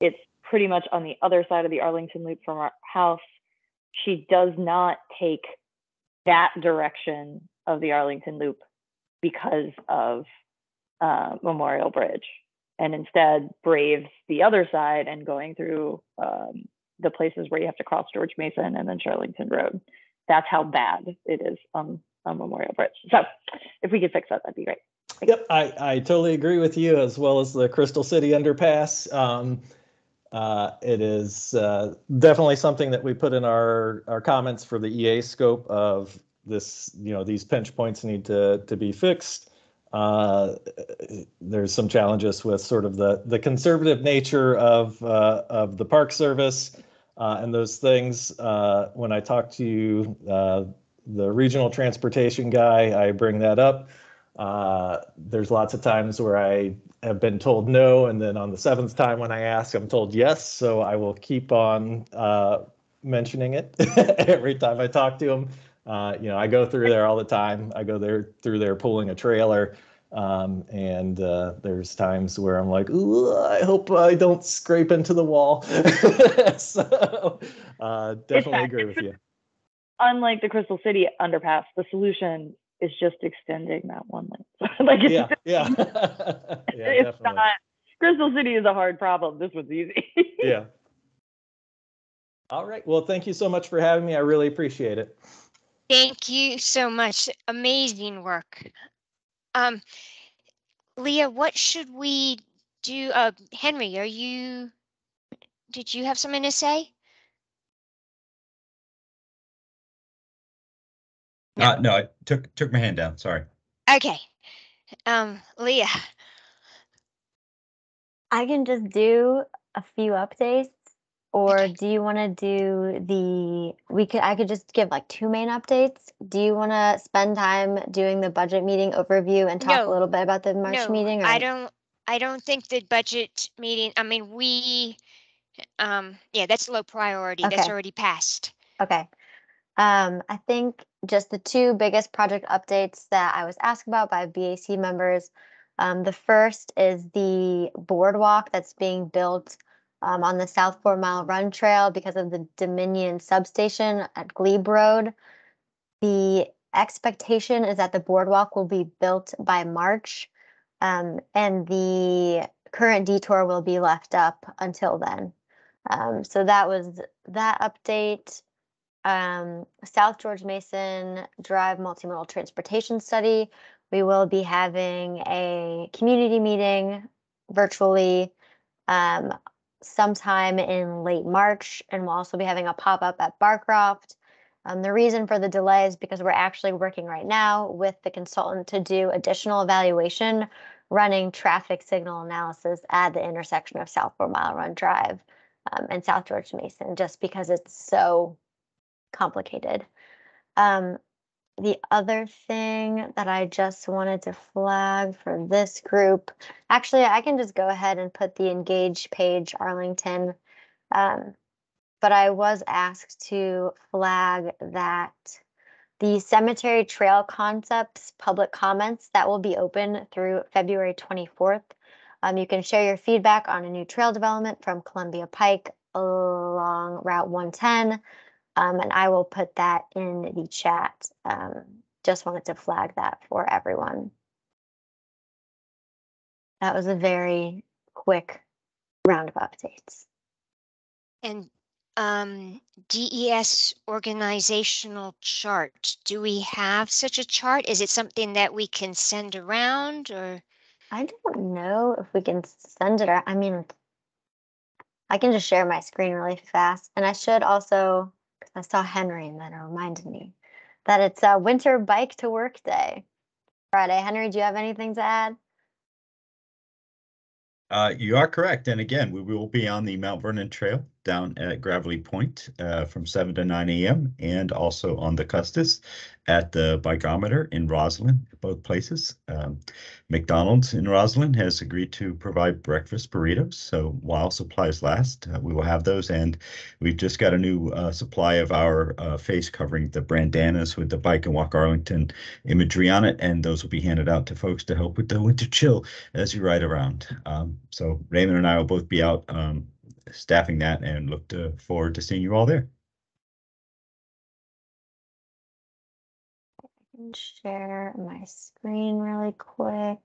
It's pretty much on the other side of the Arlington Loop from our house. She does not take that direction of the Arlington Loop because of Memorial Bridge, and instead braves the other side and going through the places where you have to cross George Mason and then Shirlington Road. That's how bad it is on Memorial Bridge. So if we could fix that, that'd be great. Yep, I totally agree with you, as well as the Crystal City underpass. It is definitely something that we put in our comments for the EA scope of this. These pinch points need to be fixed. There's some challenges with sort of the conservative nature of the Park Service and those things. When I talk to the regional transportation guy, I bring that up. There's lots of times where I have been told no, and then on the 7th time when I ask, I'm told yes. So I will keep on mentioning it every time I talk to him. I go through there all the time. I go through there pulling a trailer, and there's times where I'm like, ooh, I hope I don't scrape into the wall. So definitely agree with you. Unlike the Crystal City underpass, the solution is just extending that one lane. Yeah. It's Definitely. not. Crystal City is a hard problem. This one's easy. Yeah. All right. Well, thank you so much for having me. I really appreciate it. Thank you so much. Amazing work. Leah, what should we do? Henry, did you have something to say? No, I took my hand down. Sorry. Okay. Leah. I can just do a few updates, or do you want to do I could just give like 2 main updates. Do you want to spend time doing the budget meeting overview and talk a little bit about the March meeting? Or? I don't think the budget meeting, I mean, yeah, that's low priority. That's Okay. already passed. Okay. I think just the 2 biggest project updates that I was asked about by BAC members. The first is the boardwalk that's being built on the South 4 Mile Run Trail because of the Dominion substation at Glebe Road. The expectation is that the boardwalk will be built by March, and the current detour will be left up until then. So that was that update. South George Mason Drive multimodal transportation study. We will be having a community meeting virtually sometime in late March, and we'll also be having a pop-up at Barcroft. The reason for the delay is because we're actually working right now with the consultant to do additional evaluation, running traffic signal analysis at the intersection of South 4 Mile Run Drive and South George Mason, just because it's so complicated. The other thing that I just wanted to flag for this group, actually, I can just go ahead and put the engage page, Arlington. But I was asked to flag that the cemetery trail concepts public comments that will be open through February 24th. You can share your feedback on a new trail development from Columbia Pike along Route 110. And I will put that in the chat. Just wanted to flag that for everyone. That was a very quick round of updates. And DES organizational chart. Do we have such a chart? Is it something that we can send around, or? I don't know if we can send it. I mean, I can just share my screen really fast. And I should also, because I saw Henry and then it reminded me that it's a winter bike to work day Friday. Henry, do you have anything to add? You are correct. And again, we will be on the Mount Vernon Trail down at Gravelly Point from 7 to 9 a.m. and also on the Custis at the Bikeometer in Roslyn, both places. McDonald's in Roslyn has agreed to provide breakfast burritos. So while supplies last, we will have those. And we've just got a new supply of our face covering, the bandanas with the Bike and Walk Arlington imagery on it. And those will be handed out to folks to help with the winter chill as you ride around. So Raymond and I will both be out staffing that and look forward to seeing you all there. I can share my screen really quick.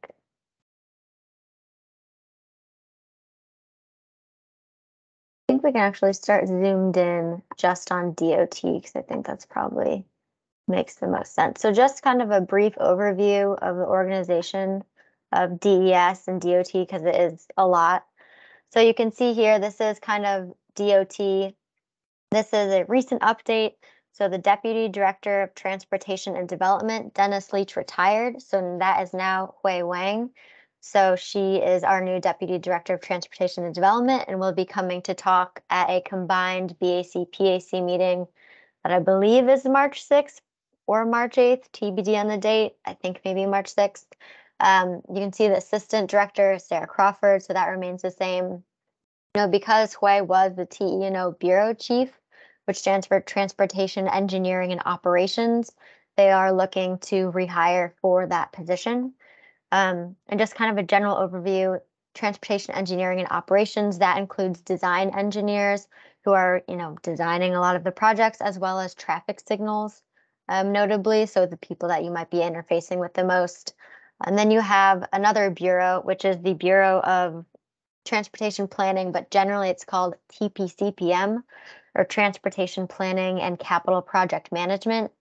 I think we can actually start zoomed in just on DOT because I think that's probably makes the most sense. So just kind of a brief overview of the organization of DES and DOT because it is a lot. So you can see here, this is kind of DOT. This is a recent update. So the Deputy Director of Transportation and Development, Dennis Leach, retired. So that is now Hui Wang. So she is our new Deputy Director of Transportation and Development and will be coming to talk at a combined BAC-PAC meeting that I believe is March 6th or March 8th, TBD on the date. I think maybe March 6th. You can see the Assistant Director, Sarah Crawford, so that remains the same. Because Hui was the TE&O Bureau Chief, which stands for Transportation Engineering and Operations, they are looking to rehire for that position. And just kind of a general overview, transportation engineering and operations, that includes design engineers who are, designing a lot of the projects, as well as traffic signals, notably, so the people that you might be interfacing with the most. And then you have another bureau, which is the Bureau of Transportation Planning, but generally it's called TPCPM, or Transportation Planning and Capital Project Management.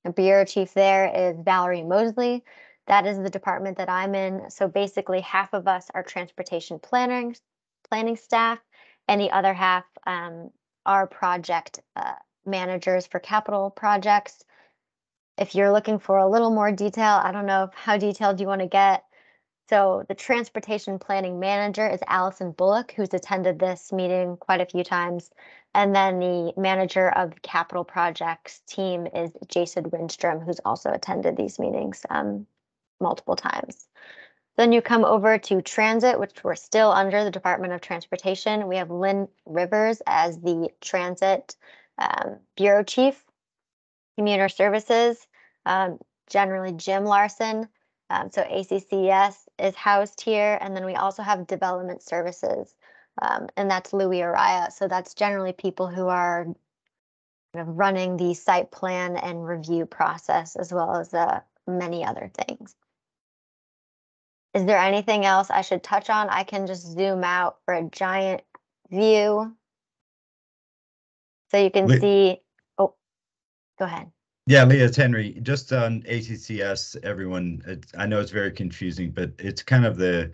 The bureau chief there is Valerie Mosley. That is the department that I'm in. So basically half of us are transportation planning staff, and the other half are project managers for capital projects. If you're looking for a little more detail, I don't know how detailed you want to get. So the transportation planning manager is Allison Bullock, who's attended this meeting quite a few times. And then the manager of the capital projects team is Jason Windstrom, who's also attended these meetings multiple times. Then you come over to transit, which we're still under the Department of Transportation. We have Lynn Rivers as the transit bureau chief. Commuter services, generally Jim Larson. So ACCS is housed here. And then we also have development services, and that's Louis Araya. So that's generally people who are kind of running the site plan and review process, as well as many other things. Is there anything else I should touch on? I can just zoom out for a giant view. So you can see, oh, go ahead. Yeah, Leah, it's Henry. Just on ACCS, everyone, I know it's very confusing, but it's kind of the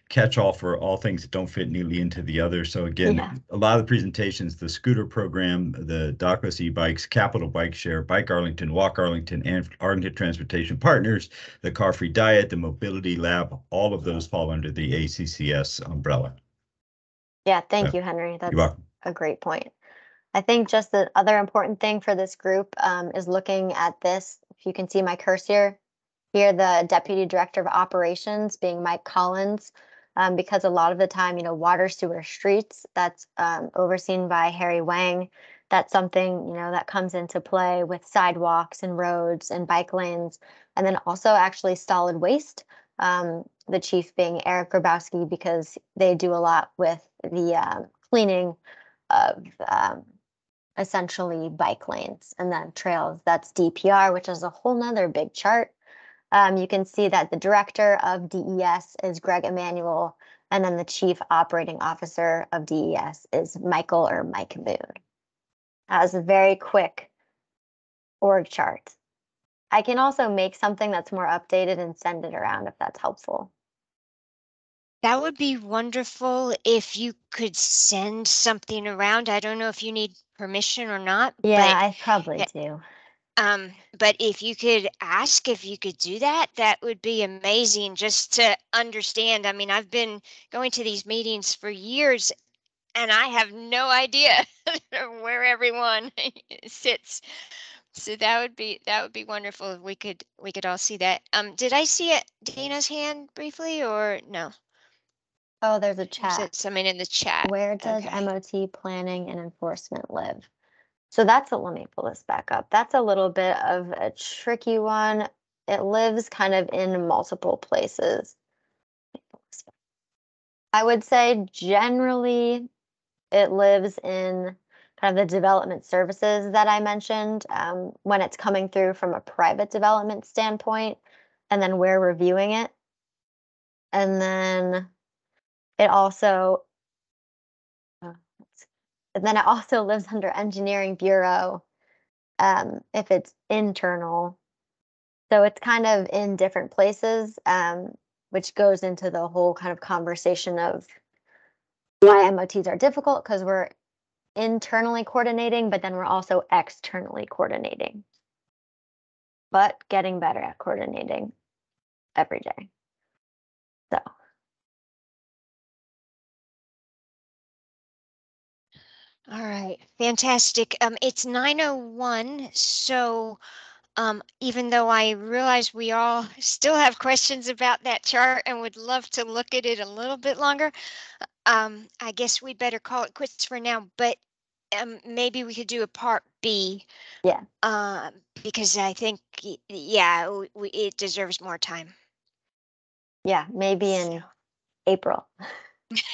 catch-all for all things that don't fit neatly into the other. So again, a lot of the presentations, the scooter program, the dockless e-bikes, Capital Bike Share, Bike Arlington, Walk Arlington, and Arlington Transportation Partners, the Car-Free Diet, the Mobility Lab, all of those fall under the ACCS umbrella. Yeah, thank you, Henry. That's a great point. I think just the other important thing for this group is looking at this. If you can see my cursor here, the Deputy Director of Operations being Mike Collins, because a lot of the time, water, sewer, streets, that's overseen by Harry Wang. That's something, that comes into play with sidewalks and roads and bike lanes. And then also actually solid waste, the chief being Eric Grabowski, because they do a lot with the cleaning of essentially bike lanes and then trails. That's DPR, which is a whole nother big chart. You can see that the director of DES is Greg Emanuel, and then the chief operating officer of DES is Mike Moon. That was a very quick org chart. I can also make something that's more updated and send it around if that's helpful. That would be wonderful if you could send something around. I don't know if you need permission or not. Yeah, I probably do. But if you could ask if you could do that, that would be amazing just to understand. I mean, I've been going to these meetings for years and I have no idea where everyone sits. So that would be wonderful if we could all see that. Did I see it, Dana's hand briefly or no? Oh, there's a chat. Something in the chat. Where does MOT planning and enforcement live? So let me pull this back up. That's a little bit of a tricky one. It lives kind of in multiple places. I would say generally it lives in kind of the development services that I mentioned, when it's coming through from a private development standpoint, and then we're reviewing it. And then it also lives under Engineering Bureau if it's internal. So it's kind of in different places, which goes into the whole kind of conversation of why MOTs are difficult, because we're internally coordinating, but then we're also externally coordinating, but getting better at coordinating every day. So. All right, fantastic. It's 9:01, so even though I realize we all still have questions about that chart and would love to look at it a little bit longer, I guess we better call it quits for now, but maybe we could do a part B. Yeah. Because I think, yeah, it deserves more time. Yeah, maybe in April.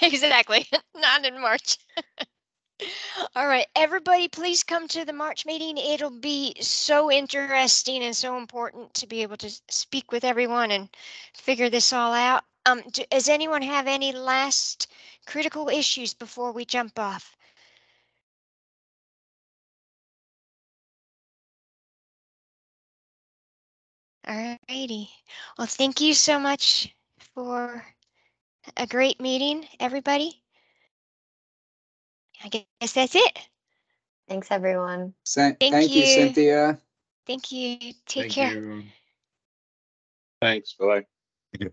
Exactly, not in March. All right, everybody, please come to the March meeting. It'll be so interesting and so important to be able to speak with everyone and figure this all out. Does anyone have any last critical issues before we jump off? All righty. Well, thank you so much for a great meeting, everybody. I guess that's it. Thanks, everyone. Thank Thank you, Cynthia. Thank you. Take Thank care. you. Thanks. Bye. Thank you.